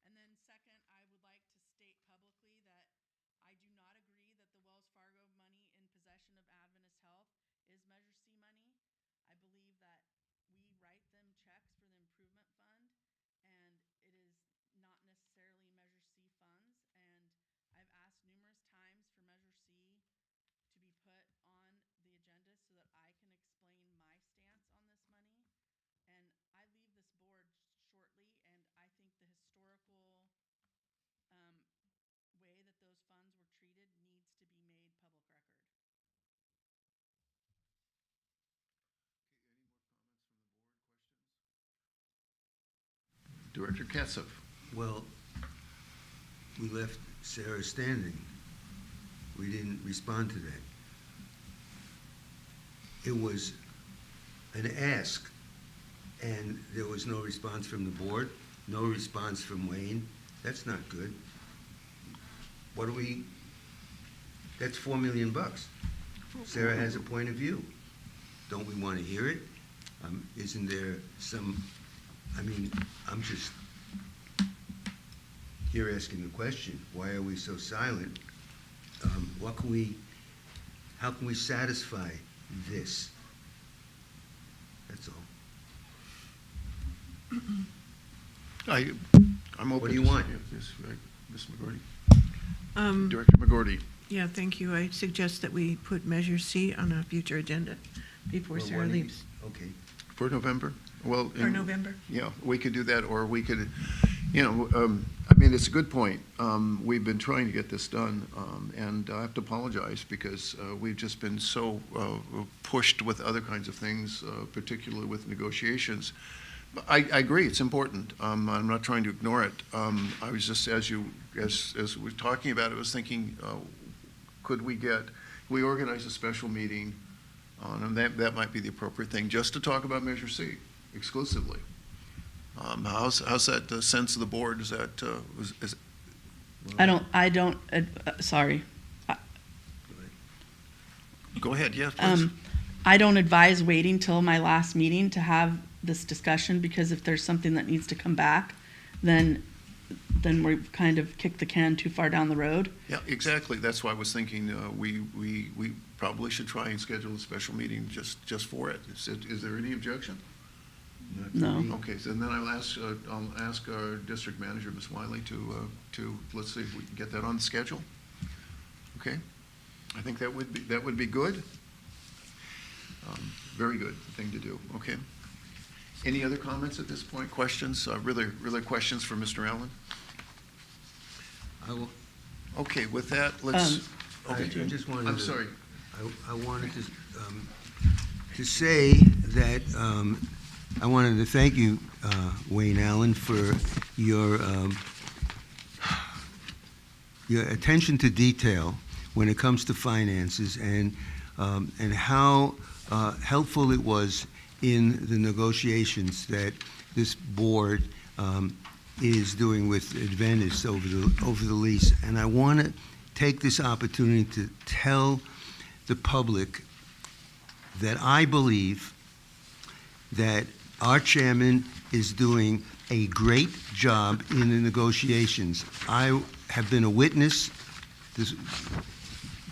And then second, I would like to state publicly that I do not agree that the Wells Fargo money in possession of Adventist Health is Measure C money. I believe that we write them checks for the improvement fund, and it is not necessarily Measure C funds. And I've asked numerous times for Measure C to be put on the agenda so that I can explain my stance on this money. And I leave this board shortly, and I think the historical way that those funds were treated needs to be made public record. Okay, any more comments from the board? Questions? Director Kassow. Well, we left Sarah standing. We didn't respond to that. It was an ask, and there was no response from the board, no response from Wayne. That's not good. What do we, that's $4 million. Sarah has a point of view. Don't we want to hear it? Isn't there some, I mean, I'm just here asking the question, why are we so silent? How can we satisfy this? That's all. I'm open. What do you want? Yes, right. Ms. McGordy. Director McGordy. Yeah, thank you. I suggest that we put Measure C on a future agenda before Well, Sarah leaves. Okay. For November? Well, For November. Yeah, we could do that, or we could, I mean, it's a good point. We've been trying to get this done, and I have to apologize because we've just been so pushed with other kinds of things, particularly with negotiations. I agree, it's important. I'm not trying to ignore it. I was just, as we were talking about it, I was thinking, could we organize a special meeting on, and that might be the appropriate thing, just to talk about Measure C exclusively. How's that sense of the board? Is that, Sorry. Go ahead, yes, please. I don't advise waiting till my last meeting to have this discussion, because if there's something that needs to come back, then we've kind of kicked the can too far down the road. Yeah, exactly. That's why I was thinking we probably should try and schedule a special meeting just for it. Is there any objection? No. Okay, so then I'll ask our district manager, Ms. Wiley, to let's see if we can get that on the schedule. Okay, I think that would be good. Very good thing to do. Okay. Any other comments at this point? Questions? Really questions for Mr. Allen? Okay, with that, let's. I just wanted I'm sorry. I wanted to say that I wanted to thank you, Wayne Allen, for your attention to detail when it comes to finances, and how helpful it was in the negotiations that this board is doing with Adventist over the lease. And I want to take this opportunity to tell the public that I believe that our chairman is doing a great job in the negotiations. I have been a witness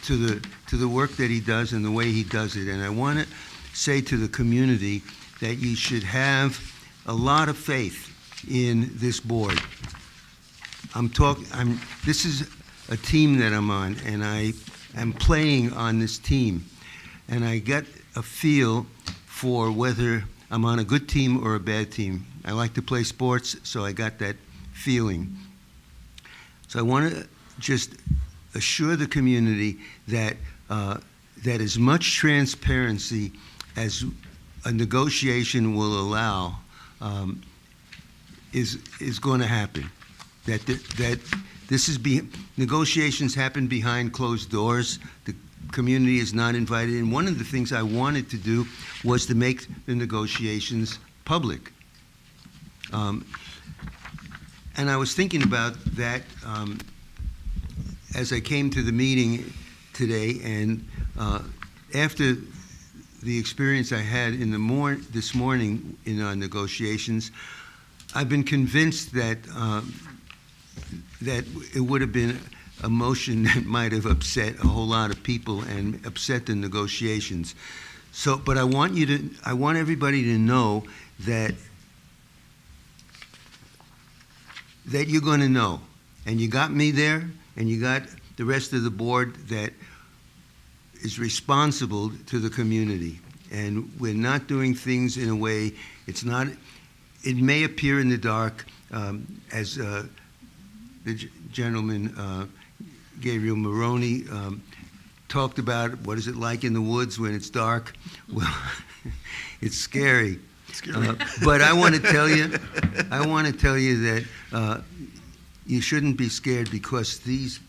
to the work that he does and the way he does it. And I want to say to the community that you should have a lot of faith in this board. This is a team that I'm on, and I am playing on this team. And I get a feel for whether I'm on a good team or a bad team. I like to play sports, so I got that feeling. So I want to just assure the community that that as much transparency as a negotiation will allow is going to happen. That negotiations happen behind closed doors. The community is not invited. And one of the things I wanted to do was to make the negotiations public. And I was thinking about that as I came to the meeting today, and after the experience I had in this morning in our negotiations, I've been convinced that that it would have been a motion that might have upset a whole lot of people and upset the negotiations. So, but I want everybody to know that you're going to know, and you got me there, and you got the rest of the board that is responsible to the community. And we're not doing things in a way, it may appear in the dark, as the gentleman, Gabriel Maroney, talked about, what is it like in the woods when it's dark? Well, it's scary. But I want to tell you that you shouldn't be scared, because these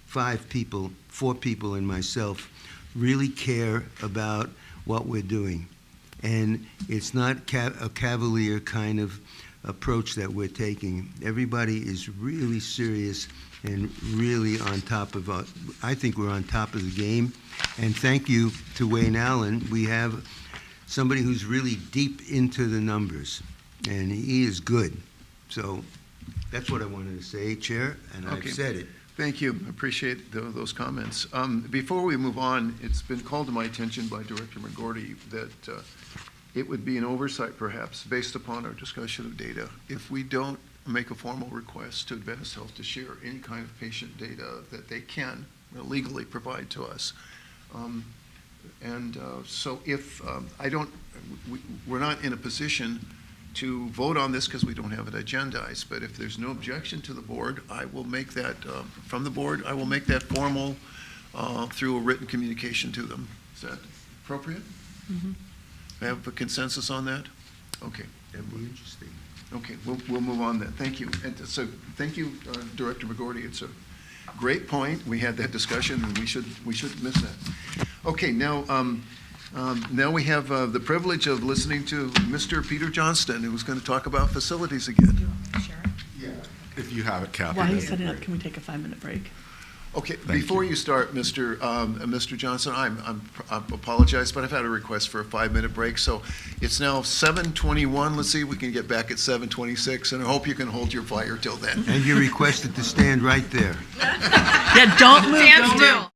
four people and myself really care about what we're doing. And it's not a cavalier kind of approach that we're taking. Everybody is really serious and really on top of I think we're on top of the game. And thank you to Wayne Allen. We have somebody who's really deep into the numbers, and he is good. So that's what I wanted to say, Chair, and Okay. I've said it. Thank you. Appreciate those comments. Before we move on, it's been called to my attention by Director McGorty that it would be an oversight, perhaps, based upon our discussion of data, if we don't make a formal request to Adventist Health to share any kind of patient data that they can legally provide to us. So if we're not in a position to vote on this because we don't have it agendized, but if there's no objection to the board, I will make that, from the board, I will make that formal through a written communication to them. Is that appropriate? Mm-hmm. I have a consensus on that? Okay. That'd be interesting. Okay, we'll move on then. Thank you. And so, thank you, Director McGorty. It's a great point. We had that discussion, and we shouldn't miss that. Okay, now we have the privilege of listening to Mr. Peter Johnston, who's going to talk about facilities again. Yeah, if you have it, Kathy. While he's setting up, can we take a 5-minute break? Okay, before you start, Mr. Johnson, I apologize, but I've had a request for a 5-minute break. So it's now 7:21. Let's see if we can get back at 7:26, and I hope you can hold your fire till then. And you're requested to stand right there. Yeah, don't move. Stand still.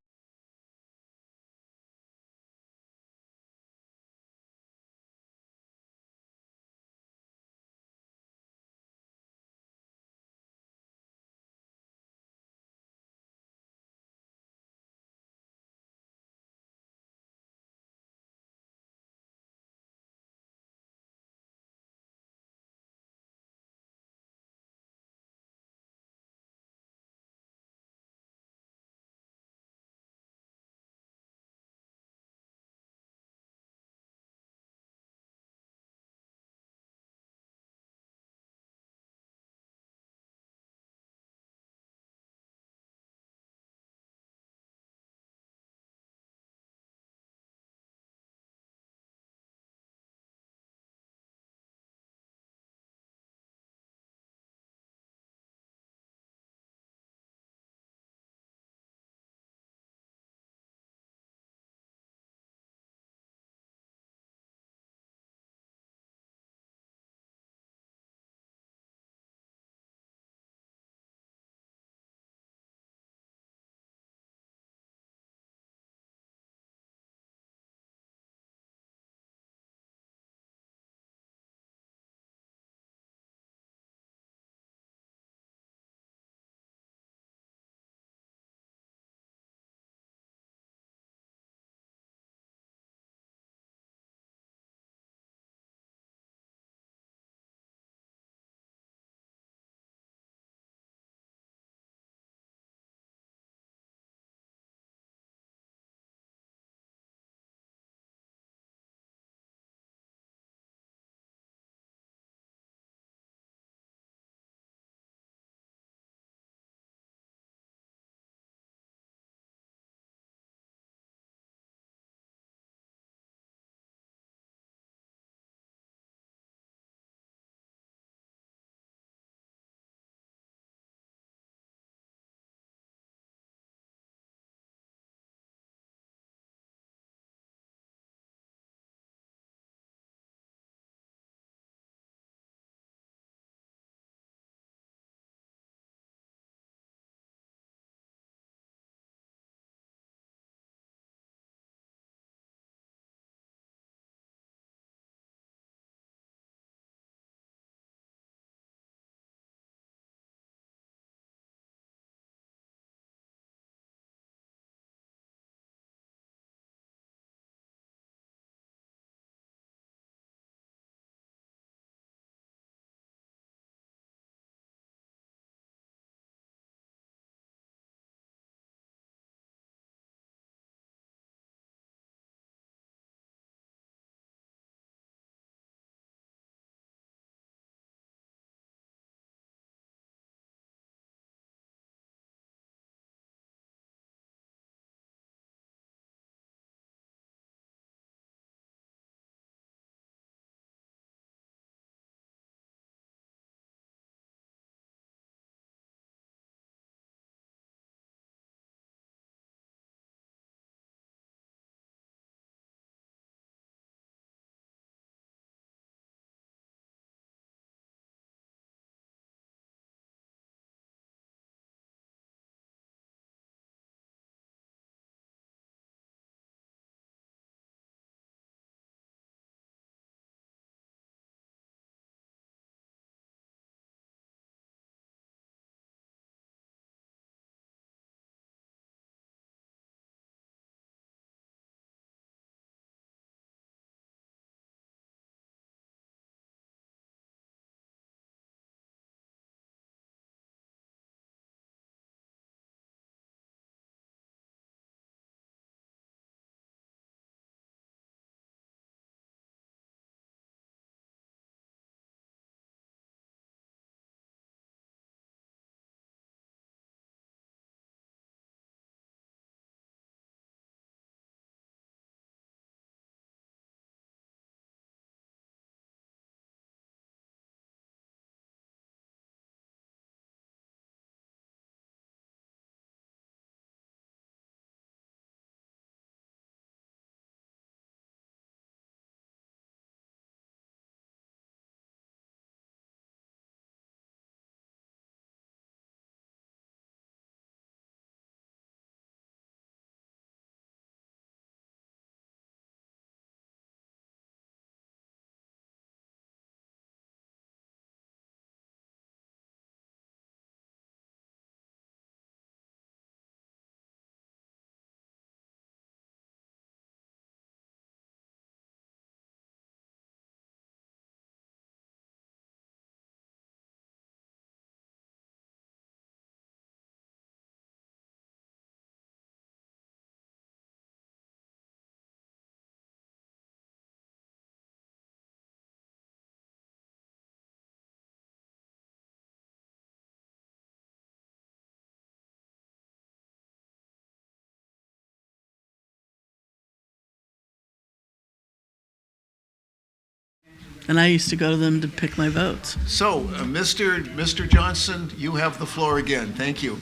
And I used to go to them to pick my votes. So, Mr. Johnson, you have the floor again. Thank you.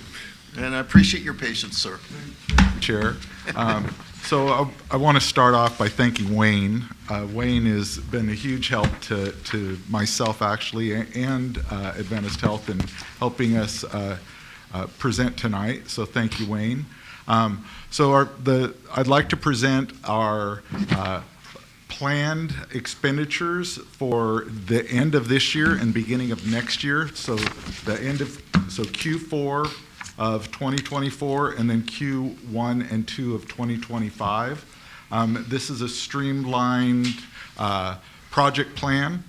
And I appreciate your patience, sir. Chair. So I want to start off by thanking Wayne. Wayne has been a huge help to myself, actually, and Adventist Health in helping us present tonight. So thank you, Wayne. I'd like to present our planned expenditures for the end of this year and beginning of next year. So Q4 of 2024 and then Q1 and 2 of 2025. This is a streamlined project plan.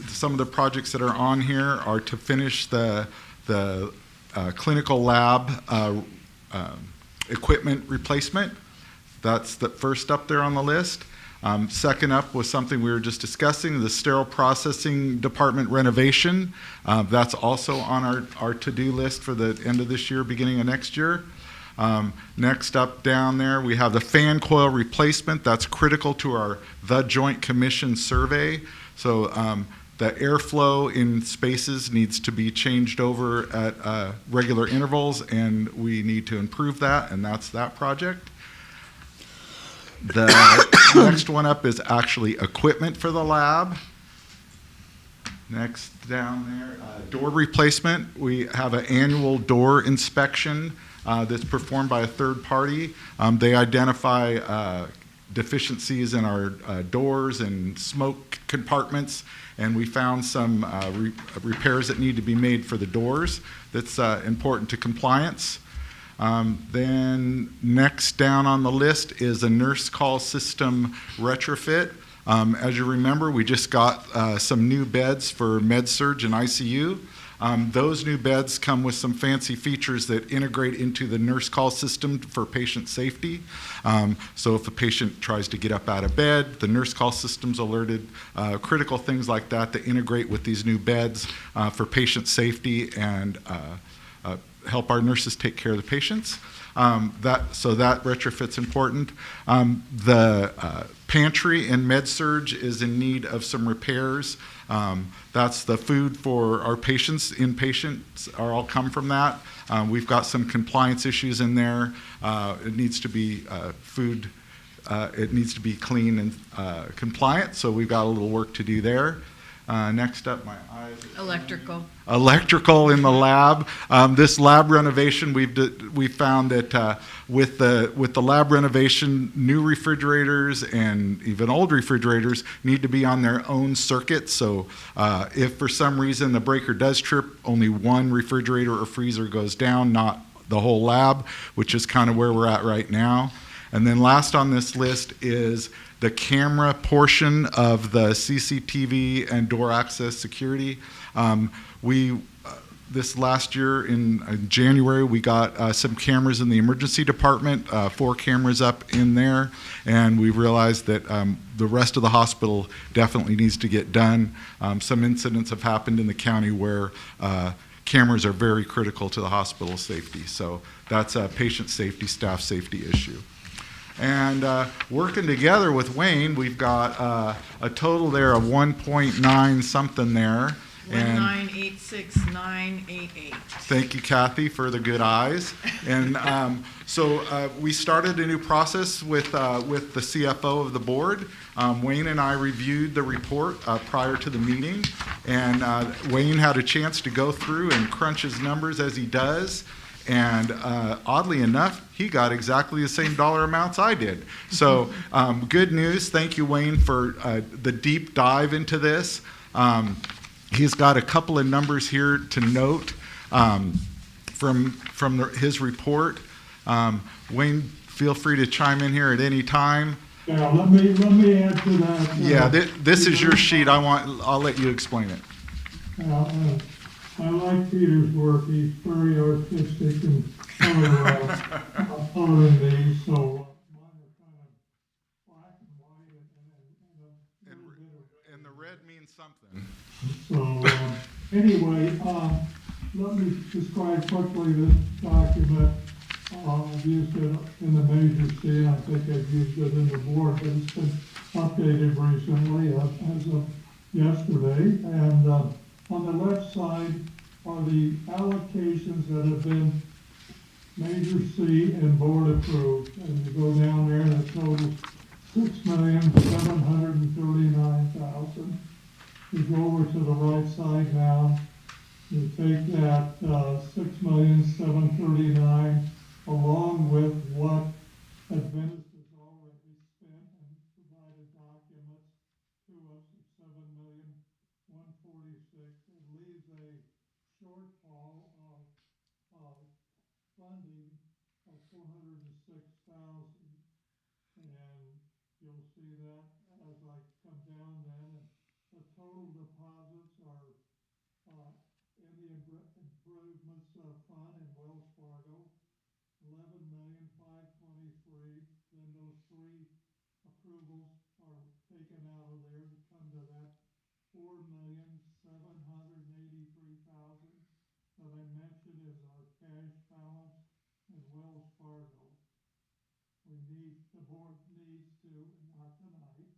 Some of the projects that are on here are to finish the clinical lab equipment replacement. That's the first up there on the list. Second up was something we were just discussing, the sterile processing department renovation. That's also on our to-do list for the end of this year, beginning of next year. Next up down there, we have the fan coil replacement. That's critical to the Joint Commission survey. So the airflow in spaces needs to be changed over at regular intervals, and we need to improve that, and that's that project. The next one up is actually equipment for the lab. Next down there, door replacement. We have an annual door inspection that's performed by a third party. They identify deficiencies in our doors and smoke compartments, and we found some repairs that need to be made for the doors. That's important to compliance. Then next down on the list is a nurse call system retrofit. As you remember, we just got some new beds for med-surg and ICU. Those new beds come with some fancy features that integrate into the nurse call system for patient safety. So if a patient tries to get up out of bed, the nurse call system's alerted. Critical things like that integrate with these new beds for patient safety and help our nurses take care of the patients. So that retrofit's important. The pantry in med-surg is in need of some repairs. That's the food for our patients. Inpatients are all come from that. We've got some compliance issues in there. It needs to be it needs to be clean and compliant, so we've got a little work to do there. Next up, my eyes. Electrical in the lab. This lab renovation, we found that with the lab renovation, new refrigerators and even old refrigerators need to be on their own circuit. So if for some reason the breaker does trip, only one refrigerator or freezer goes down, not the whole lab, which is kind of where we're at right now. And then last on this list is the camera portion of the CCTV and door access security. This last year in January, we got some cameras in the emergency department, 4 cameras up in there, and we realized that the rest of the hospital definitely needs to get done. Some incidents have happened in the county where cameras are very critical to the hospital safety. So that's a patient safety, staff safety issue. And working together with Wayne, we've got a total there of 1.9 something there. 1986988. Thank you, Kathy, for the good eyes. And so we started a new process with the CFO of the board. Wayne and I reviewed the report prior to the meeting, and Wayne had a chance to go through and crunch his numbers as he does. And oddly enough, he got exactly the same dollar amounts I did. So good news. Thank you, Wayne, for the deep dive into this. He's got a couple of numbers here to note from his report. Wayne, feel free to chime in here at any time. Yeah, let me add to that. Yeah, this is your sheet. I'll let you explain it. I like Peter's work. He's very artistic and coloring these, so mine are kind of black and white and the red means something. So anyway, let me describe quickly this document. I've used it in the Measure C. I think I've used it in the board, but it's been updated recently as of yesterday, and on the left side are the allocations that have been Major C and board approved, and you go down there and it totals $6,739,000. You go over to the right side now, you take that $6,739,000 along with what Adventist has already spent and provided documents to us of $7,146,000. It leaves a shortfall of funding of $406,000. And you'll see that as I come down then, and the total deposits are in the improvements fund in Wells Fargo, 11,523,000. Then those three approvals are taken out of there to come to that 4,783,000 that I mentioned is our cash balance in Wells Fargo. The board needs to, not tonight,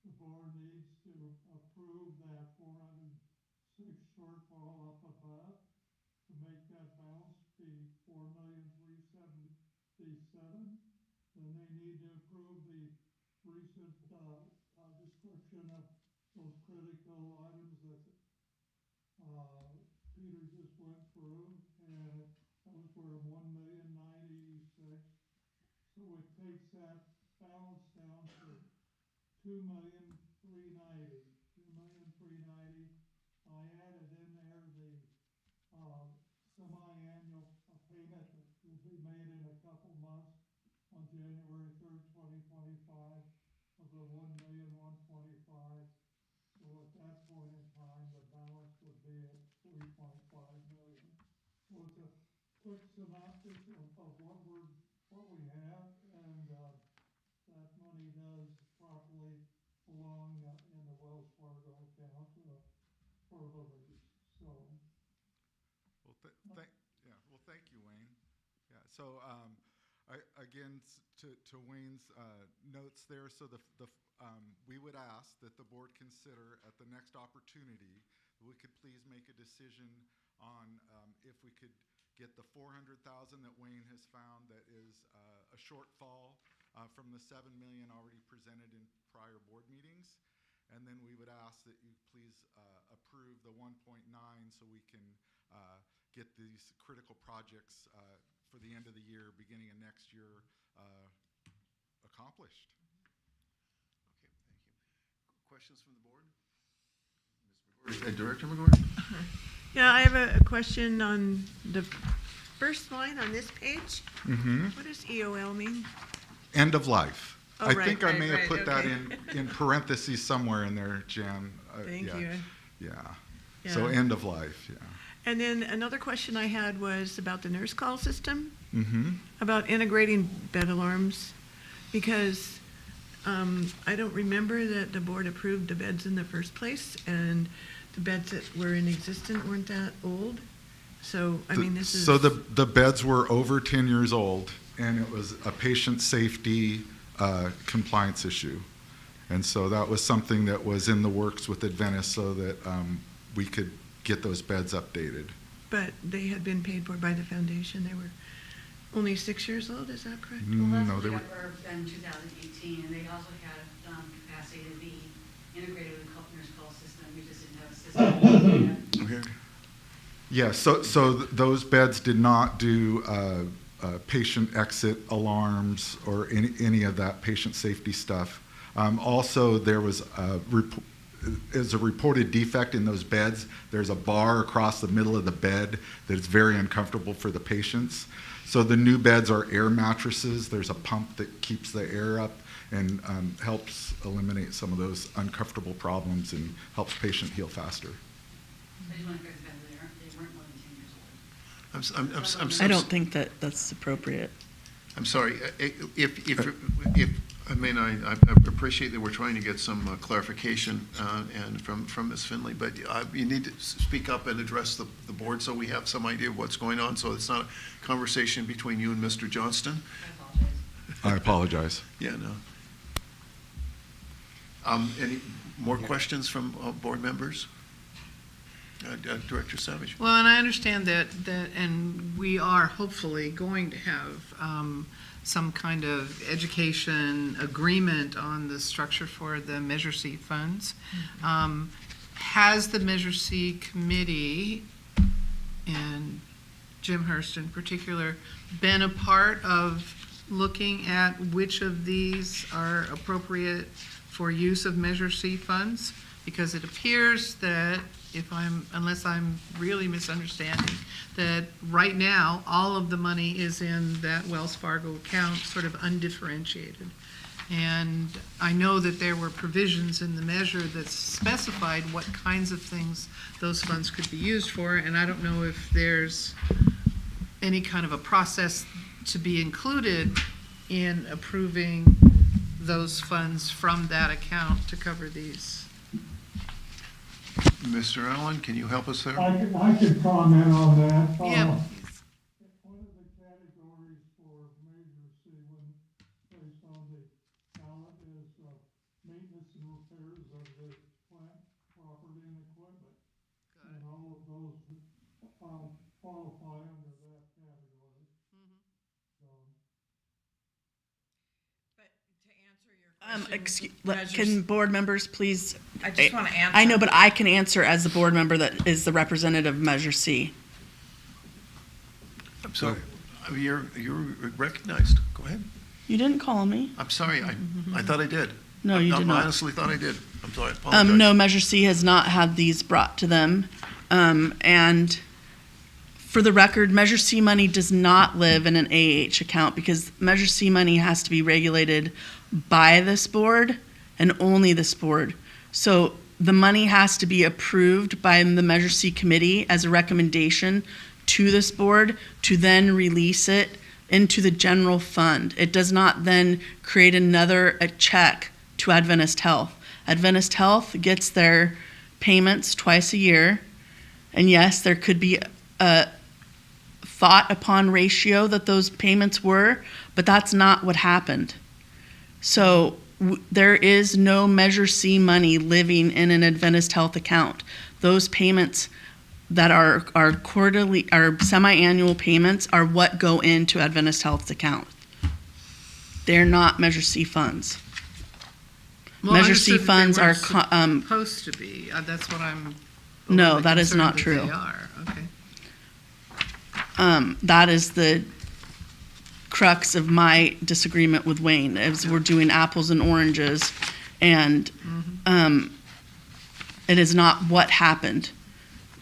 the board needs to approve that 406 shortfall up above to make that balance be 4,377,000. Then they need to approve the recent description of those critical items that Peter just went through, and those were 1,986,000. So it takes that balance down to 2,390,000. 2,390,000. I added in there the semi-annual payment that will be made in a couple months on January 3rd, 2025 of the 1,125,000. So at that point in time, the balance would be at 3.5 million. So it's a quick synopsis of what we have, and that money does properly belong in the Wells Fargo account for the lease. So. Well, thank you, Wayne. Yeah. So, again, to Wayne's notes there. So we would ask that the board consider at the next opportunity that we could please make a decision on if we could get the 400,000 that Wayne has found that is a shortfall from the 7 million already presented in prior board meetings. And then we would ask that you please approve the 1.9 so we can get these critical projects for the end of the year, beginning of next year, accomplished. Okay, thank you. Questions from the board? Ms. McGordy, Director McGordy? Yeah, I have a question on the first line on this page. Mm-hmm. What does EOL mean? End of life. Oh, I right, think I may right, have put okay. that in parentheses somewhere in there, Jan. Thank yeah. you. Yeah. So Yeah. end of life, yeah. And then another question I had was about the nurse call system, Mm-hmm. about integrating bed alarms, because I don't remember that the board approved the beds in the first place, and the beds that were in existence weren't that old. So, I mean, this is... So the beds were over 10 years old, and it was a patient safety compliance issue. And so that was something that was in the works with Adventist so that we could get those beds updated. But they had been paid for by the foundation. They were only 6 years old, is that correct? No, they were... in 2018, and they also had capacity to be integrated with the nurse call system. We just didn't have a system. Okay. Yeah, so those beds did not do patient exit alarms or any of that patient safety stuff. Also, there was a reported defect in those beds. There's a bar across the middle of the bed that is very uncomfortable for the patients. So the new beds are air mattresses. There's a pump that keeps the air up and helps eliminate some of those uncomfortable problems and helps patient heal faster. They weren't more than 10 years old. I don't think that's appropriate. I'm sorry. If I mean, I appreciate that we're trying to get some clarification and from Ms. Finley, but you need to speak up and address the board so we have some idea of what's going on, so it's not a conversation between you and Mr. Johnston. I apologize. Yeah, no. Any more questions from board members? Director Savage? Well, and I understand that, and we are hopefully going to have some kind of education agreement on the structure for the Measure C funds. Has the Measure C committee, and Jim Hurst in particular, been a part of looking at which of these are appropriate for use of Measure C funds? Because it appears that, unless I'm really misunderstanding, that right now, all of the money is in that Wells Fargo account, sort of undifferentiated. And I know that there were provisions in the measure that specified what kinds of things those funds could be used for, and I don't know if there's any kind of a process to be included in approving those funds from that account to cover these. Mr. Allen, can you help us there? I can comment on that. Yeah. One of the categories for Measure C when placed on the ballot is maintenance and repairs of the plant, property, and equipment. And all of those qualify under that category. Can board members please? I just want to answer. I know, but I can answer as the board member that is the representative of Measure C. I'm sorry. You're recognized. Go ahead. You didn't call me. I'm sorry. I thought I did. No, you did not. I honestly thought I did. I'm sorry. I apologize. No, Measure C has not had these brought to them. And for the record, Measure C money does not live in an AH account because Measure C money has to be regulated by this board and only this board. So the money has to be approved by the Measure C committee as a recommendation to this board to then release it into the general fund. It does not then create a check to Adventist Health. Adventist Health gets their payments twice a year. And yes, there could be a thought upon ratio that those payments were, but that's not what happened. So there is no Measure C money living in an Adventist Health account. Those payments that are quarterly, are semi-annual payments are what go into Adventist Health's account. They're not Measure C funds. Well, Measure C funds are supposed to be. That's what I'm. No, that is not true. They are. Okay. That is the crux of my disagreement with Wayne, as we're doing apples and oranges, and it is not what happened.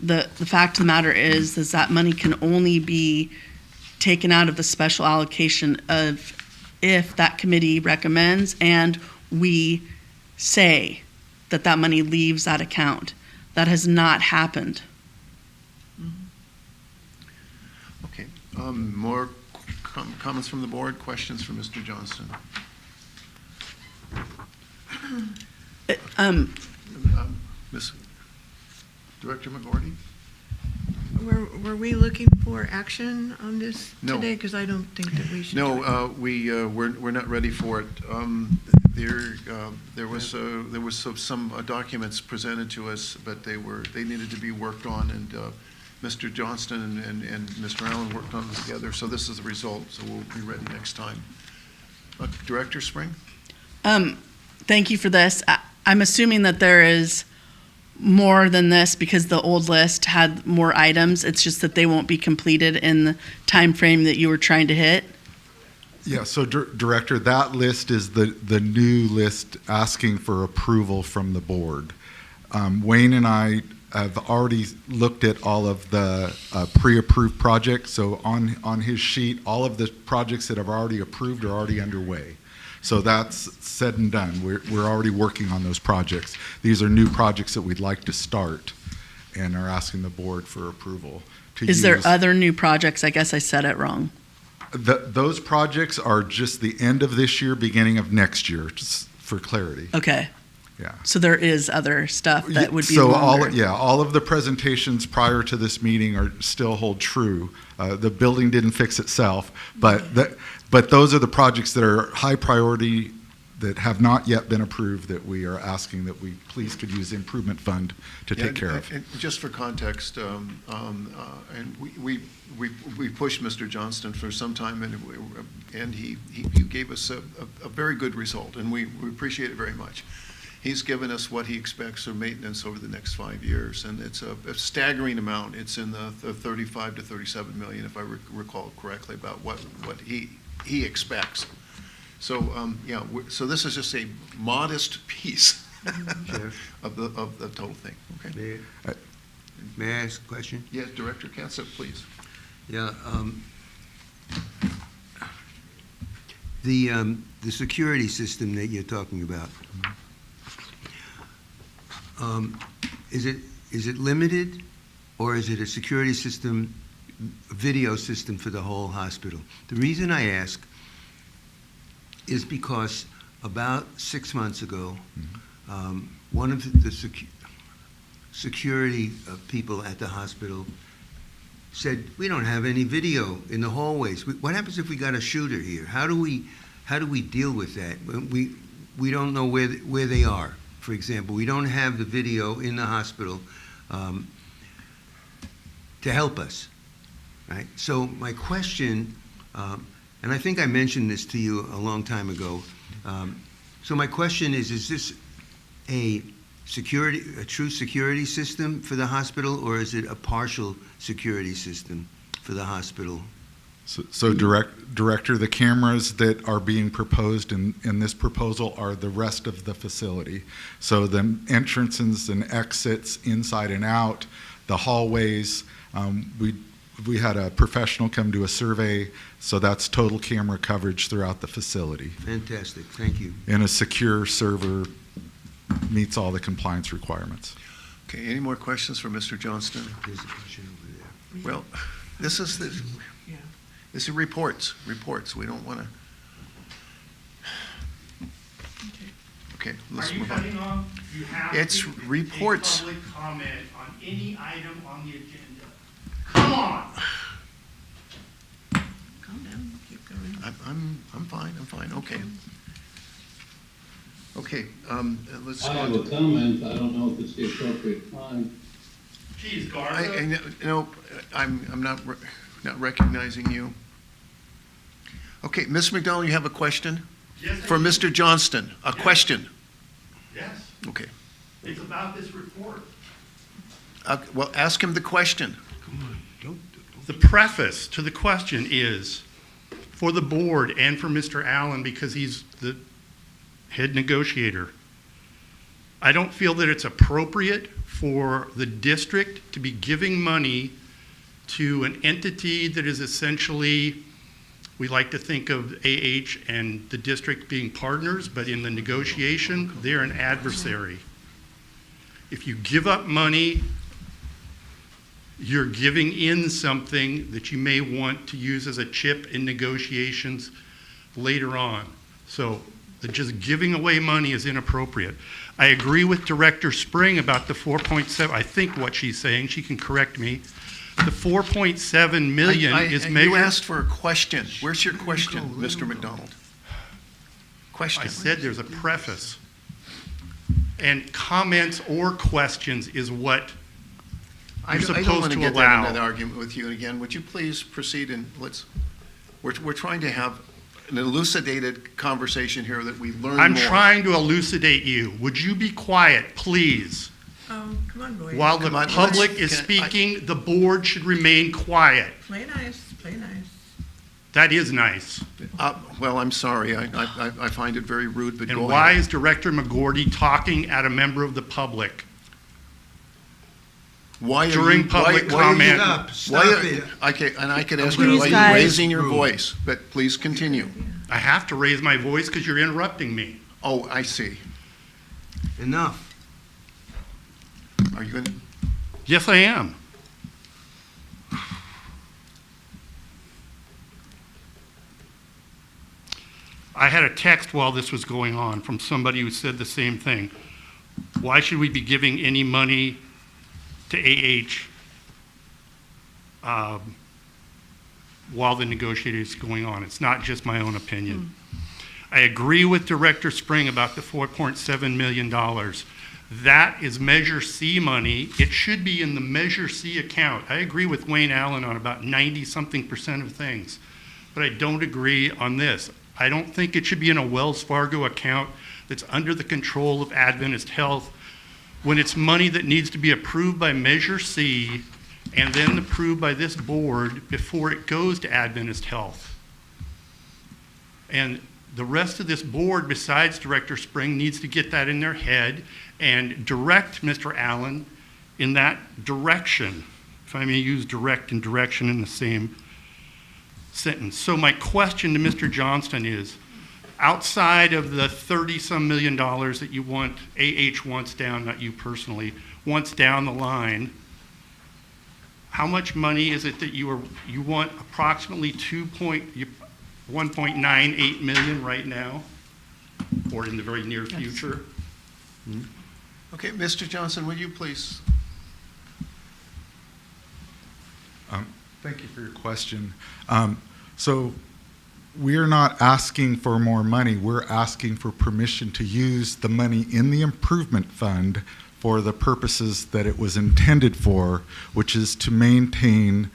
The fact of the matter is that money can only be taken out of the special allocation of if that committee recommends and we say that that money leaves that account. That has not happened. Okay. More comments from the board? Questions for Mr. Johnston? Ms. Director McGordy? Were we looking for action on this No. today? Because I don't think that we should. No, we're not ready for it. There was some documents presented to us, but they needed to be worked on, and Mr. Johnston and Mr. Allen worked on them together. So this is the result. So we'll be ready next time. Director Spring? Thank you for this. I'm assuming that there is more than this because the old list had more items. It's just that they won't be completed in the time frame that you were trying to hit. Yeah, so Director, that list is the new list asking for approval from the board. Wayne and I have already looked at all of the pre-approved projects. So on his sheet, all of the projects that have already approved are already underway. So that's said and done. We're already working on those projects. These are new projects that we'd like to start and are asking the board for approval to use. Is there other new projects? I guess I said it wrong. Those projects are just the end of this year, beginning of next year, just for clarity. Okay. Yeah. So there is other stuff that would be so longer. all of the presentations prior to this meeting are still hold true. The building didn't fix itself, but those are the projects that are high priority that have not yet been approved that we are asking that we please could use the improvement fund to take care of. And just for context, and we pushed Mr. Johnston for some time, and he gave us a very good result, and we appreciate it very much. He's given us what he expects of maintenance over the next 5 years, and it's a staggering amount. It's in the 35 to 37 million, if I recall correctly, about what he expects. So yeah, so this is just a modest piece of the total thing. Okay. May I ask a question? Yes, Director Katzif, please. Yeah. The security system that you're talking about. Is it limited, or is it a security system, video system for the whole hospital? The reason I ask is because about 6 months ago, one of the security people at the hospital said, "We don't have any video in the hallways. What happens if we got a shooter here? How do we deal with that? We don't know where they are." For example, we don't have the video in the hospital to help us, right? So my question, and I think I mentioned this to you a long time ago. So my question is this a true security system for the hospital, or is it a partial security system for the hospital? So Director, the cameras that are being proposed in this proposal are the rest of the facility. So the entrances and exits inside and out, the hallways, we had a professional come do a survey, so that's total camera coverage throughout the facility. Fantastic, thank you. And a secure server meets all the compliance requirements. Okay, any more questions for Mr. Johnston? There's a question over there. Well, this is reports. We don't want to. Okay, let's move on. Are you cutting off? You have It's to reports. take public comment on any item on the agenda. Come on. Calm down, keep going. I'm fine, okay. Okay, let's I go have on a to. comment, I don't know if it's the appropriate time. Geez, Garza. I'm not recognizing you. Okay, Ms. McDonald, you have a question? Yes, I For do. Mr. Johnston, a Yes. question? Yes, Okay. it's about this report. Well, ask him the question. The preface to the question is for the board and for Mr. Allen, because he's the head negotiator. I don't feel that it's appropriate for the district to be giving money to an entity that is essentially, we like to think of AH and the district being partners, but in the negotiation, they're an adversary. If you give up money, you're giving in something that you may want to use as a chip in negotiations later on. So just giving away money is inappropriate. I agree with Director Spring about the 4.7, I think what she's saying, she can correct me. The 4.7 million is measured. You asked for a question. Where's your question, Mr. McDonald? Question. I said there's a preface. And comments or questions is what I you're don't want supposed to to get that in allow. an argument with you again. Would you please proceed and we're trying to have an elucidated conversation here that we learn more. I'm trying to elucidate you. Would you be quiet, please? Oh, come on, boy. While the public is speaking, the board should remain quiet. Play nice, play nice. That is nice. Well, I'm sorry. I find it very rude, but And go why ahead. is Director McGordy talking at a member of the public? Why are during you, public why comment? Stop it. Okay, and I could ask you, Please, why guys. are you raising your voice? But please continue. I have to raise my voice because you're interrupting me. Oh, I see. Enough. Are you going to? Yes, I am. I had a text while this was going on from somebody who said the same thing. Why should we be giving any money to AH while the negotiation is going on? It's not just my own opinion. I agree with Director Spring about the $4.7 million. That is Measure C money. It should be in the Measure C account. I agree with Wayne Allen on about 90-something% of things, but I don't agree on this. I don't think it should be in a Wells Fargo account that's under the control of Adventist Health when it's money that needs to be approved by Measure C and then approved by this board before it goes to Adventist Health. And the rest of this board, besides Director Spring, needs to get that in their head and direct Mr. Allen in that direction, if I may use direct and direction in the same sentence. So my question to Mr. Johnston is, outside of the 30-some million dollars that you want, AH wants down, not you personally, wants down the line, how much money is it that you want? Approximately 1.98 million right now, or in the very near future? Okay, Mr. Johnson, will you please? Thank you for your question. So we're not asking for more money. We're asking for permission to use the money in the improvement fund for the purposes that it was intended for, which is to maintain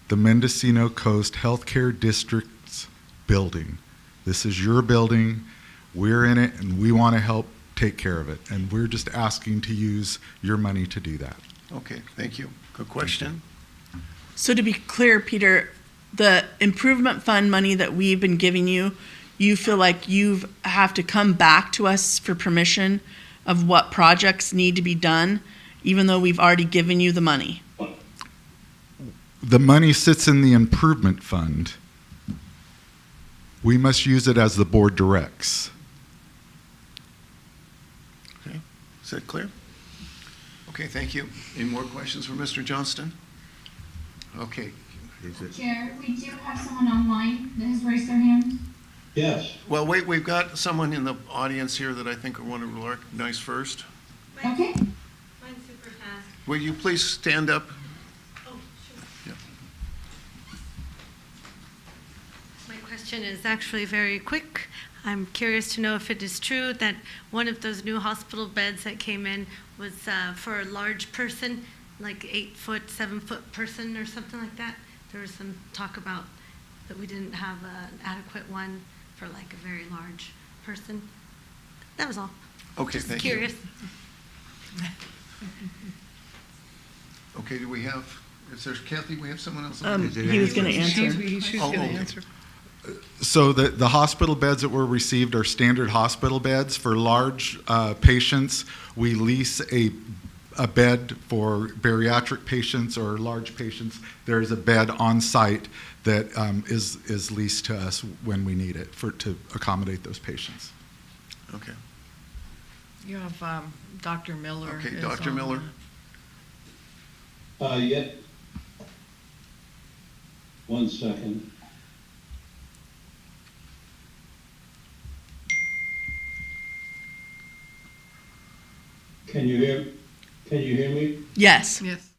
the Mendocino Coast Healthcare District's building. This is your building. We're in it, and we want to help take care of it. And we're just asking to use your money to do that. Okay, thank you. Good question. So to be clear, Peter, the improvement fund money that we've been giving you, you feel like you have to come back to us for permission of what projects need to be done, even though we've already given you the money? The money sits in the improvement fund. We must use it as the board directs. Okay, is that clear? Okay, thank you. Any more questions for Mr. Johnston? Okay. Chair, we do have someone online that has raised their hand. Yes. Well, wait, we've got someone in the audience here that I think I want to recognize first. Okay. Mine's super fast. Will you please stand up? Oh, sure. Yeah. My question is actually very quick. I'm curious to know if it is true that one of those new hospital beds that came in was for a large person, like 8-foot, 7-foot person or something like that. There was some talk about that we didn't have an adequate one for like a very large person. That was all. Okay, Just thank curious. you. Okay, do we have, is there, Kathy, we have someone else? He was going to answer. She's Oh, going to okay. answer. So the hospital beds that were received are standard hospital beds. For large patients, we lease a bed. For bariatric patients or large patients, there is a bed on site that is leased to us when we need it to accommodate those patients. Okay. You have Dr. Miller. Okay, is Dr. on Miller. Yeah. 1 second. Can you hear me? Yes. Yes.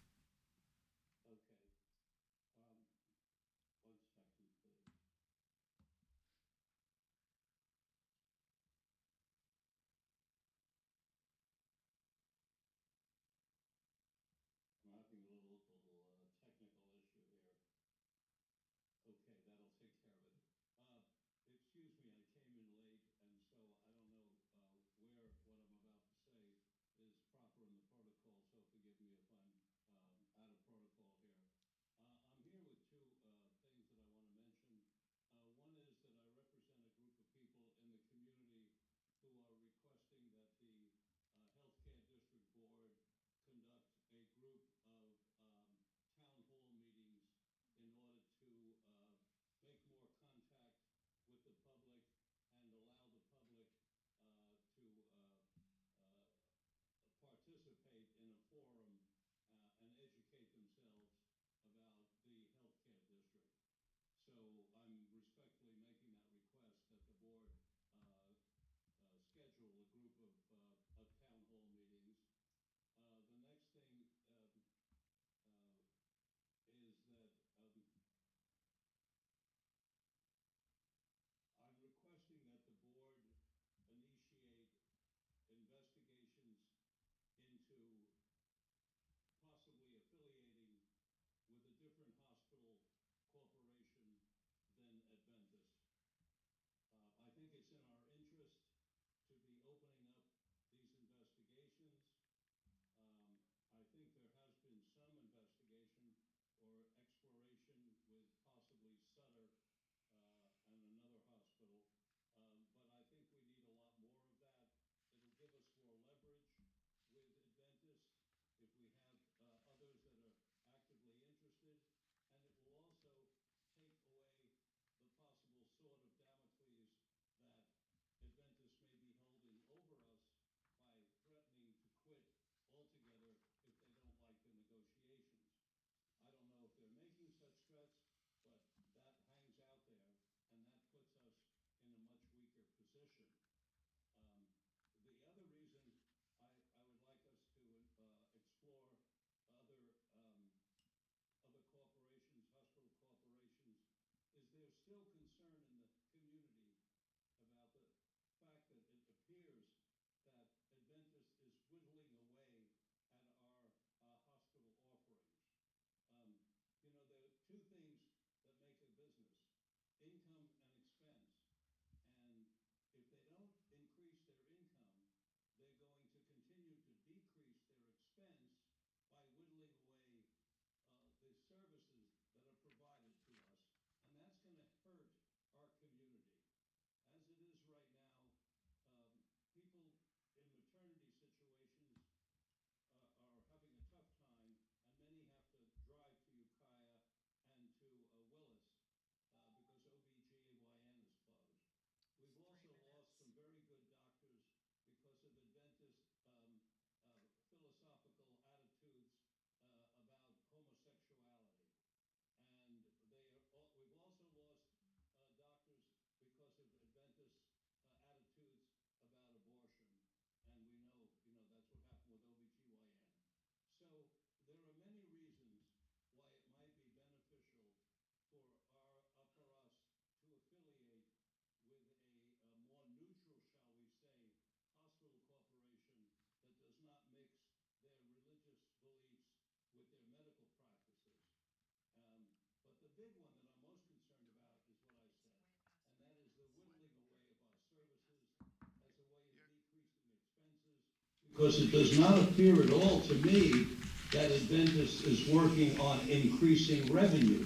Because it does not appear at all to me that Adventist is working on increasing revenue.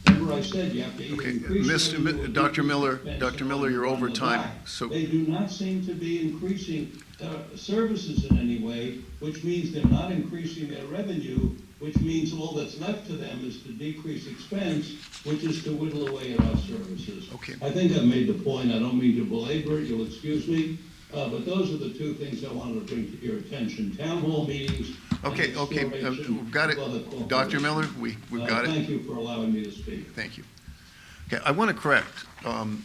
Remember I said you have to either increase revenue or Dr. Miller, decrease expense Dr. Miller, you're on over the time. back. So They do not seem to be increasing services in any way, which means they're not increasing their revenue, which means all that's left to them is to decrease expense, which is to whittle away at our services. Okay. I think I've made the point. I don't mean to belabor it. You'll excuse me. But those are the two things I wanted to bring to your attention. Town hall meetings. Okay, we've got it. Dr. Miller, we've got it. Thank you for allowing me to speak. Thank you. Okay, I want to correct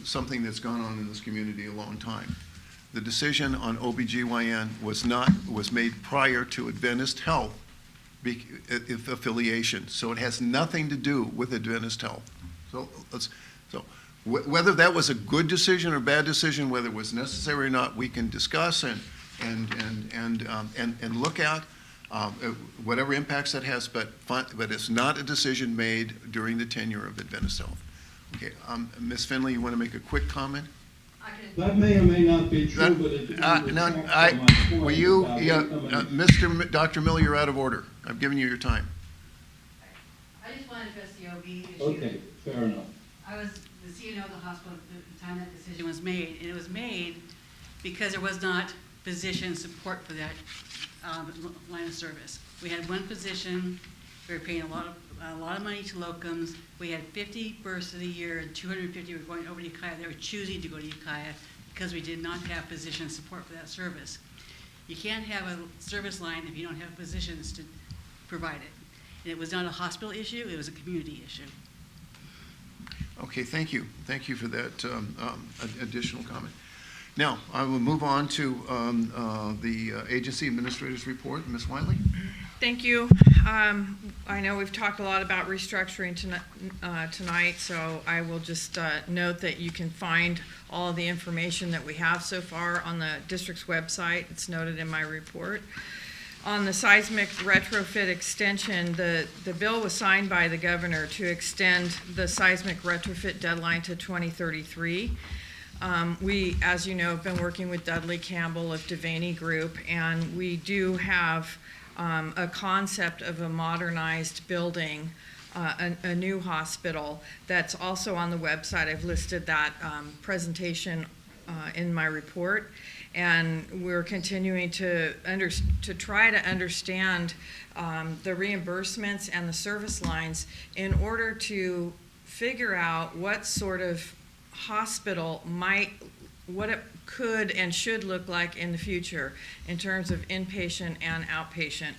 something that's gone on in this community a long time. The decision on OBGYN was made prior to Adventist Health affiliation, so it has nothing to do with Adventist Health. So whether that was a good decision or bad decision, whether it was necessary or not, we can discuss and look at whatever impacts that has, but it's not a decision made during the tenure of Adventist Health. Okay, Ms. Finley, you want to make a quick comment? That may or may not be true, but it Dr. Miller, you're out of order. I've given you your time. I just want to address the OB issue. Okay, fair enough. I was the CNO of the hospital at the time that decision was made, and it was made because there was not physician support for that line of service. We had one physician. We were paying a lot of money to locums. We had 50 births of the year, and 250 were going over to Ukiah. They were choosing to go to Ukiah because we did not have physician support for that service. You can't have a service line if you don't have physicians to provide it. And it was not a hospital issue, it was a community issue. Okay, thank you. Thank you for that additional comment. Now, I will move on to the agency administrator's report. Ms. Wiley? Thank you. I know we've talked a lot about restructuring tonight, so I will just note that you can find all of the information that we have so far on the district's website. It's noted in my report. On the seismic retrofit extension, the bill was signed by the governor to extend the seismic retrofit deadline to 2033. We, as you know, have been working with Dudley Campbell of Devaney Group, and we do have a concept of a modernized building, a new hospital that's also on the website. I've listed that presentation in my report, and we're continuing to try to understand the reimbursements and the service lines in order to figure out what sort of hospital what it could and should look like in the future in terms of inpatient and outpatient.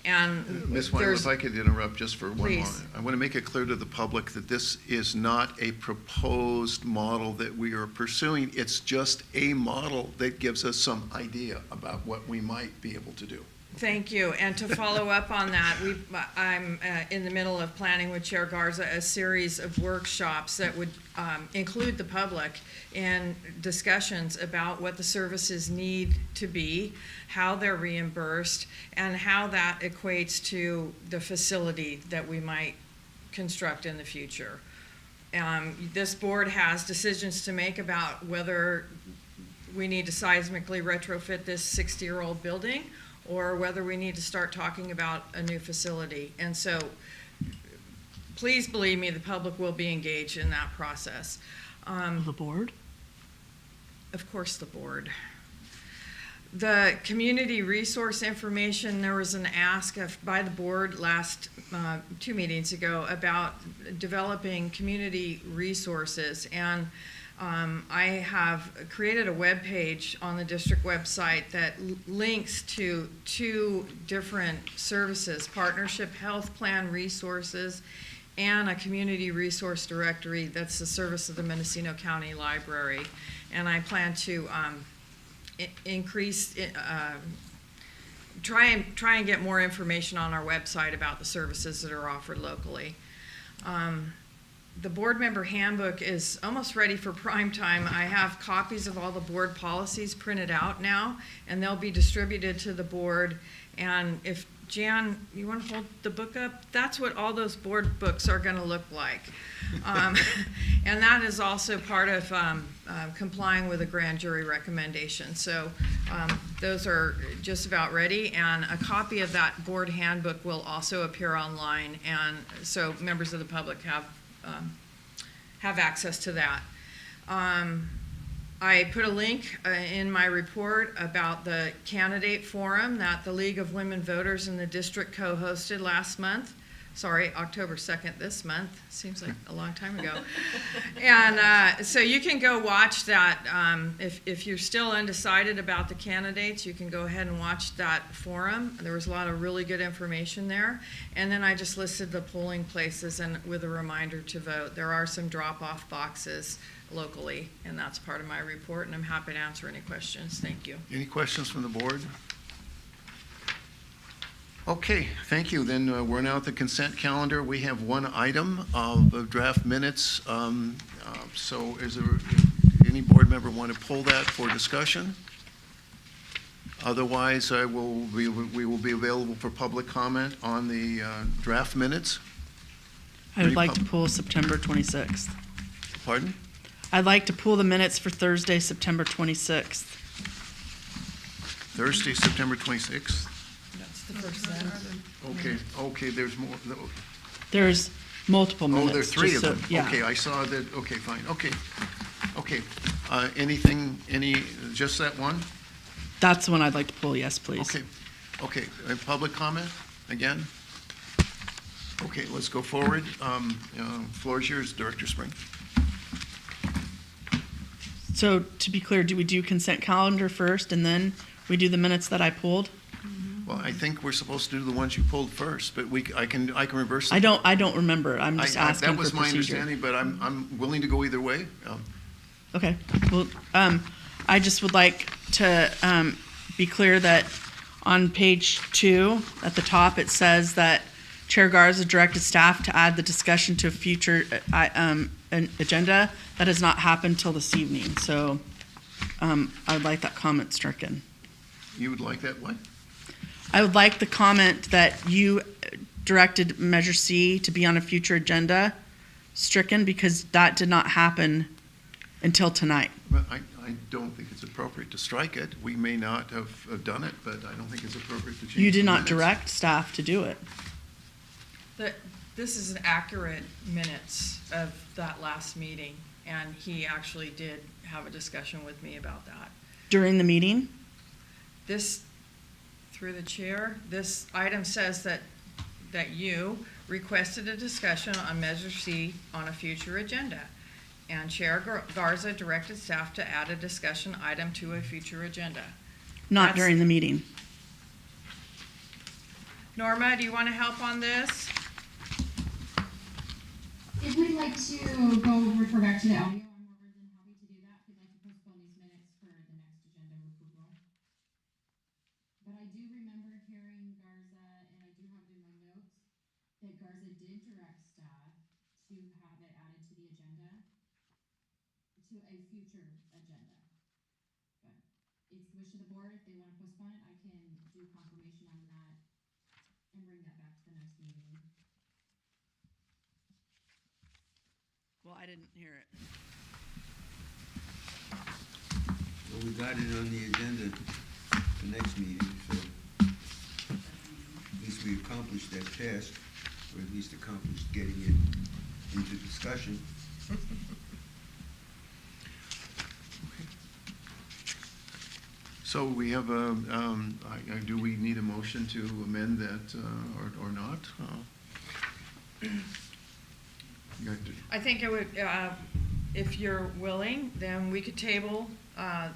And Ms. Weiler, if I could interrupt just for one Please. moment. I want to make it clear to the public that this is not a proposed model that we are pursuing. It's just a model that gives us some idea about what we might be able to do. Thank you. And to follow up on that, I'm in the middle of planning with Chair Garza a series of workshops that would include the public in discussions about what the services need to be, how they're reimbursed, and how that equates to the facility that we might construct in the future. This board has decisions to make about whether we need to seismically retrofit this 60-year-old building or whether we need to start talking about a new facility. And so please believe me, the public will be engaged in that process. The board? Of course, the board. The community resource information, there was an ask by the board last 2 meetings ago about developing community resources, and I have created a web page on the district website that links to 2 different services, Partnership Health Plan Resources and a community resource directory that's the service of the Mendocino County Library. And I plan to try and get more information on our website about the services that are offered locally. The board member handbook is almost ready for prime time. I have copies of all the board policies printed out now, and they'll be distributed to the board. And if Jan, you want to hold the book up? That's what all those board books are going to look like. And that is also part of complying with a grand jury recommendation. So those are just about ready, and a copy of that board handbook will also appear online, and so members of the public have access to that. I put a link in my report about the candidate forum that the League of Women Voters in the district co-hosted last month. Sorry, October 2nd this month. Seems like a long time ago. And so you can go watch that. If you're still undecided about the candidates, you can go ahead and watch that forum. There was a lot of really good information there. And then I just listed the polling places and with a reminder to vote. There are some drop-off boxes locally, and that's part of my report, and I'm happy to answer any questions. Thank you. Any questions from the board? Okay, thank you. Then we're now at the consent calendar. We have one item of draft minutes. So is there any board member want to pull that for discussion? Otherwise, we will be available for public comment on the draft minutes. I would like to pull September 26th. Pardon? I'd like to pull the minutes for Thursday, September 26th. Thursday, September 26th? That's the first set. Okay, there's more. There's multiple minutes. Oh, there are three of them. Yeah. Okay, I saw that. Okay, fine. Okay. Just that one? That's the one I'd like to pull, yes, please. Okay. Public comment again? Okay, let's go forward. Floor is yours, Director Spring. So to be clear, do we do consent calendar first and then we do the minutes that I pulled? Well, I think we're supposed to do the ones you pulled first, but I can reverse it. I don't remember. I'm just asking that was for my procedure. understanding, but I'm willing to go either way. Okay. Well, I just would like to be clear that on page 2 at the top it says that Chair Garza directed staff to add the discussion to a future an agenda. That has not happened till this evening, so I would like that comment stricken. You would like that what? I would like the comment that you directed Measure C to be on a future agenda stricken because that did not happen until tonight. Well, I don't think it's appropriate to strike it. We may not have done it, but I don't think it's appropriate to change You did the not minutes. direct staff to do it. This is an accurate minutes of that last meeting, and he actually did have a discussion with me about that. During the meeting? This, through the chair, this item says that you requested a discussion on Measure C on a future agenda, and Chair Garza directed staff to add a discussion item to a future agenda. Not during the meeting. Norma, do you want to help on this? If we'd like to refer back to the audio, I'm more than happy to do that. If we'd like to postpone these minutes for the next agenda approval. But I do remember hearing Garza, and I do have it in my notes, that Garza did direct staff to have it added to the agenda, to a future agenda. But it's the wish of the board. If they want to postpone it, I can do confirmation on that and bring that back to the next meeting. Well, I didn't hear it. Well, we got it on the agenda for next meeting, so at least we accomplished that task, or at least accomplished getting it into discussion. So we have do we need a motion to amend that or not? I think it would, if you're willing, then we could table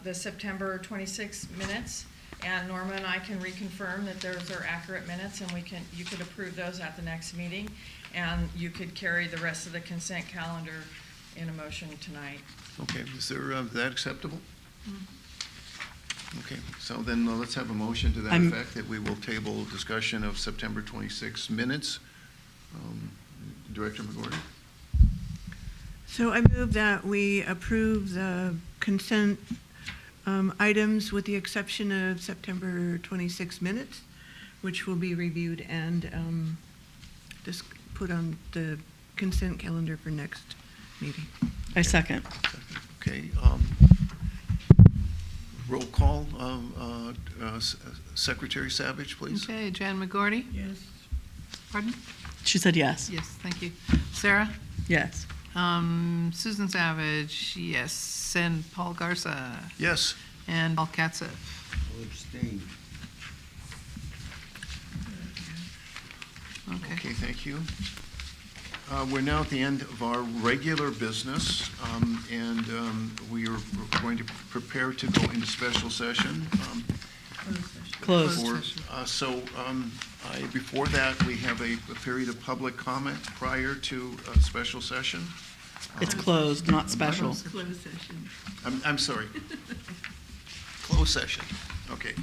the September 26 minutes, and Norma and I can reconfirm that those are accurate minutes, and you could approve those at the next meeting, and you could carry the rest of the consent calendar in a motion tonight. Okay, is that acceptable? Okay, so then let's have a motion to that effect, that we will table discussion of September 26 minutes. Director McGordy? So I move that we approve the consent items with the exception of September 26 minutes which will be reviewed and just put on the consent calendar for next meeting. I second. Okay, roll call, Secretary Savage, please. Okay, Jan McGordy? Yes. Pardon? She said yes. Yes, thank you. Sarah? Yes. Susan Savage, yes. And Paul Garza? Yes. And Paul Katzif? I'll abstain. Okay, thank you. We're now at the end of our regular business, and we are going to prepare to go into special session. Closed. Before that, we have a period of public comment prior to special session. It's closed, not special. Closed session. I'm sorry. Closed session. Okay,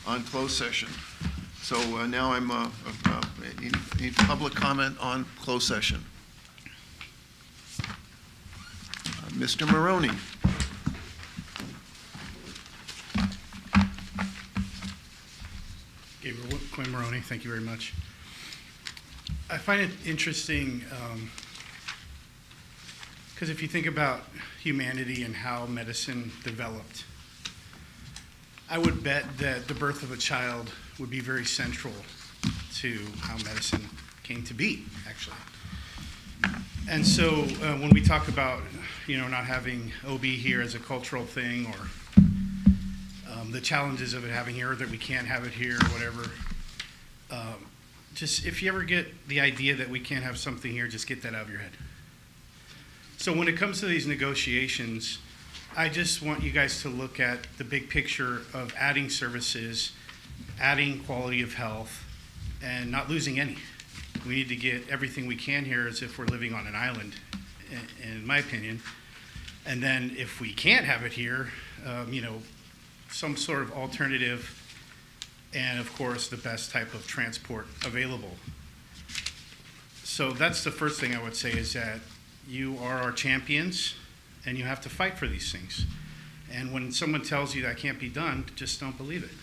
on closed session. So now I'm need public comment on closed session. Mr. Maroney. Gabriel Quinn Maroney, thank you very much. I find it interesting because if you think about humanity and how medicine developed, I would bet that the birth of a child would be very central to how medicine came to be, actually. And so when we talk about, not having OB here as a cultural thing, or the challenges of it having here, that we can't have it here, or whatever, just if you ever get the idea that we can't have something here, just get that out of your head. So when it comes to these negotiations, I just want you guys to look at the big picture of adding services, adding quality of health, and not losing any. We need to get everything we can here as if we're living on an island, in my opinion. And then if we can't have it here, some sort of alternative, and of course, the best type of transport available. So that's the first thing I would say, is that you are our champions, and you have to fight for these things. And when someone tells you that can't be done, just don't believe it,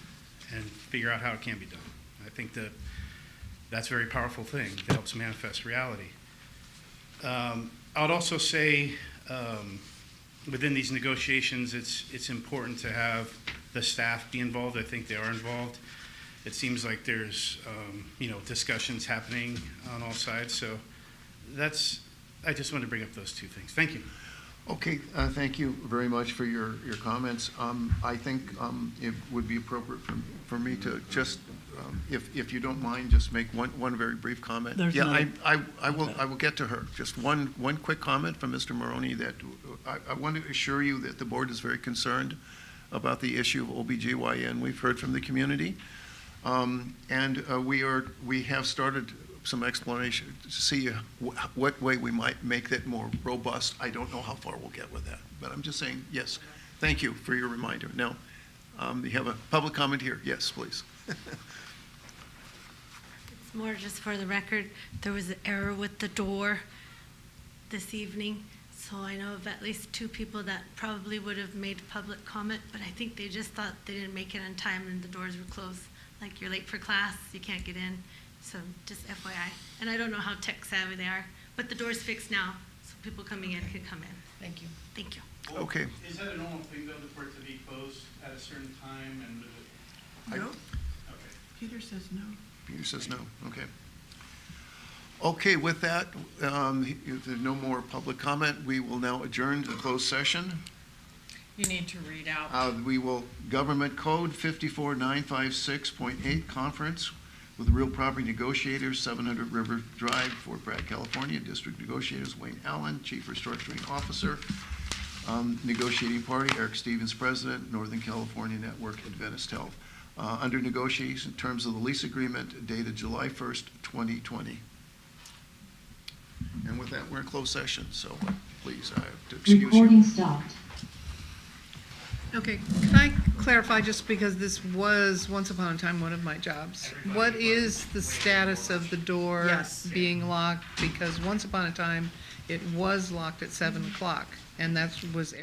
and figure out how it can be done. I think that that's a very powerful thing that helps manifest reality. I would also say within these negotiations, it's important to have the staff be involved. I think they are involved. It seems like there's discussions happening on all sides. So I just wanted to bring up those two things. Thank you. Okay, thank you very much for your comments. I think it would be appropriate for me to just, if you don't mind, just make one very brief comment. There's Yeah, another. I will get to her. Just one quick comment from Mr. Maroney, that I want to assure you that the board is very concerned about the issue of OBGYN. We've heard from the community, and we have started some explanation to see what way we might make that more robust. I don't know how far we'll get with that, but I'm just saying, yes, thank you for your reminder. Now, you have a public comment here. Yes, please. It's more just for the record, there was an error with the door this evening, so I know of at least 2 people that probably would have made public comment, but I think they just thought they didn't make it on time and the doors were closed. Like, you're late for class, you can't get in. So just FYI. And I don't know how tech savvy they are, but the door's fixed now, so people coming in can come in. Thank you. Thank you. Okay. Is that a normal thing, though, for it to be closed at a certain time? And No? Okay. Peter says no. Peter says no. Okay. Okay, with that, if there's no more public comment, we will now adjourn to closed session. You need to read out. We will, Government Code 54956.8, conference with real property negotiators, 700 River Drive, Fort Bragg, California. District negotiators, Wayne Allen, Chief Restructuring Officer. Negotiating party, Eric Stevens, President, Northern California Network Adventist Health. Under negotiation, terms of the lease agreement dated July 1st, 2020. And with that, we're in closed session, so please, I have to excuse you. Recording stopped. Okay, can I clarify, just because this was once upon a time one of my jobs? What is the status of the door being locked? Because once upon a time, it was locked at 7 o'clock, and that was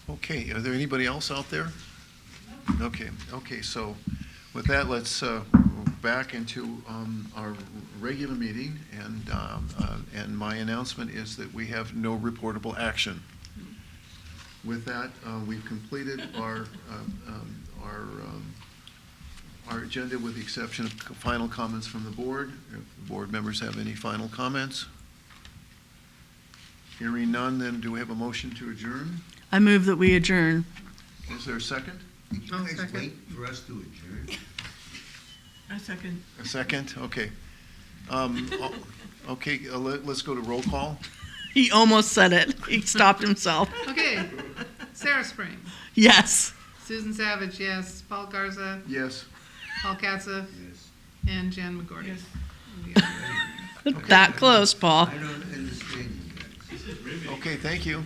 Okay, are there anybody else out there? Okay, so with that, let's back into our regular meeting, and my announcement is that we have no reportable action. With that, we've completed our agenda with the exception of final comments from the board. If board members have any final comments? Hearing none, then do we have a motion to adjourn? I move that we adjourn. Is there a second? Did you guys wait for us to adjourn? A second. A second, okay. Okay, let's go to roll call. He almost said it. He stopped himself. Okay, Sarah Spring, Yes. Susan Savage, yes, Paul Garza, Yes. Paul Katza, and Jan McGorty. That close, Paul. I don't understand you guys. Okay, thank you.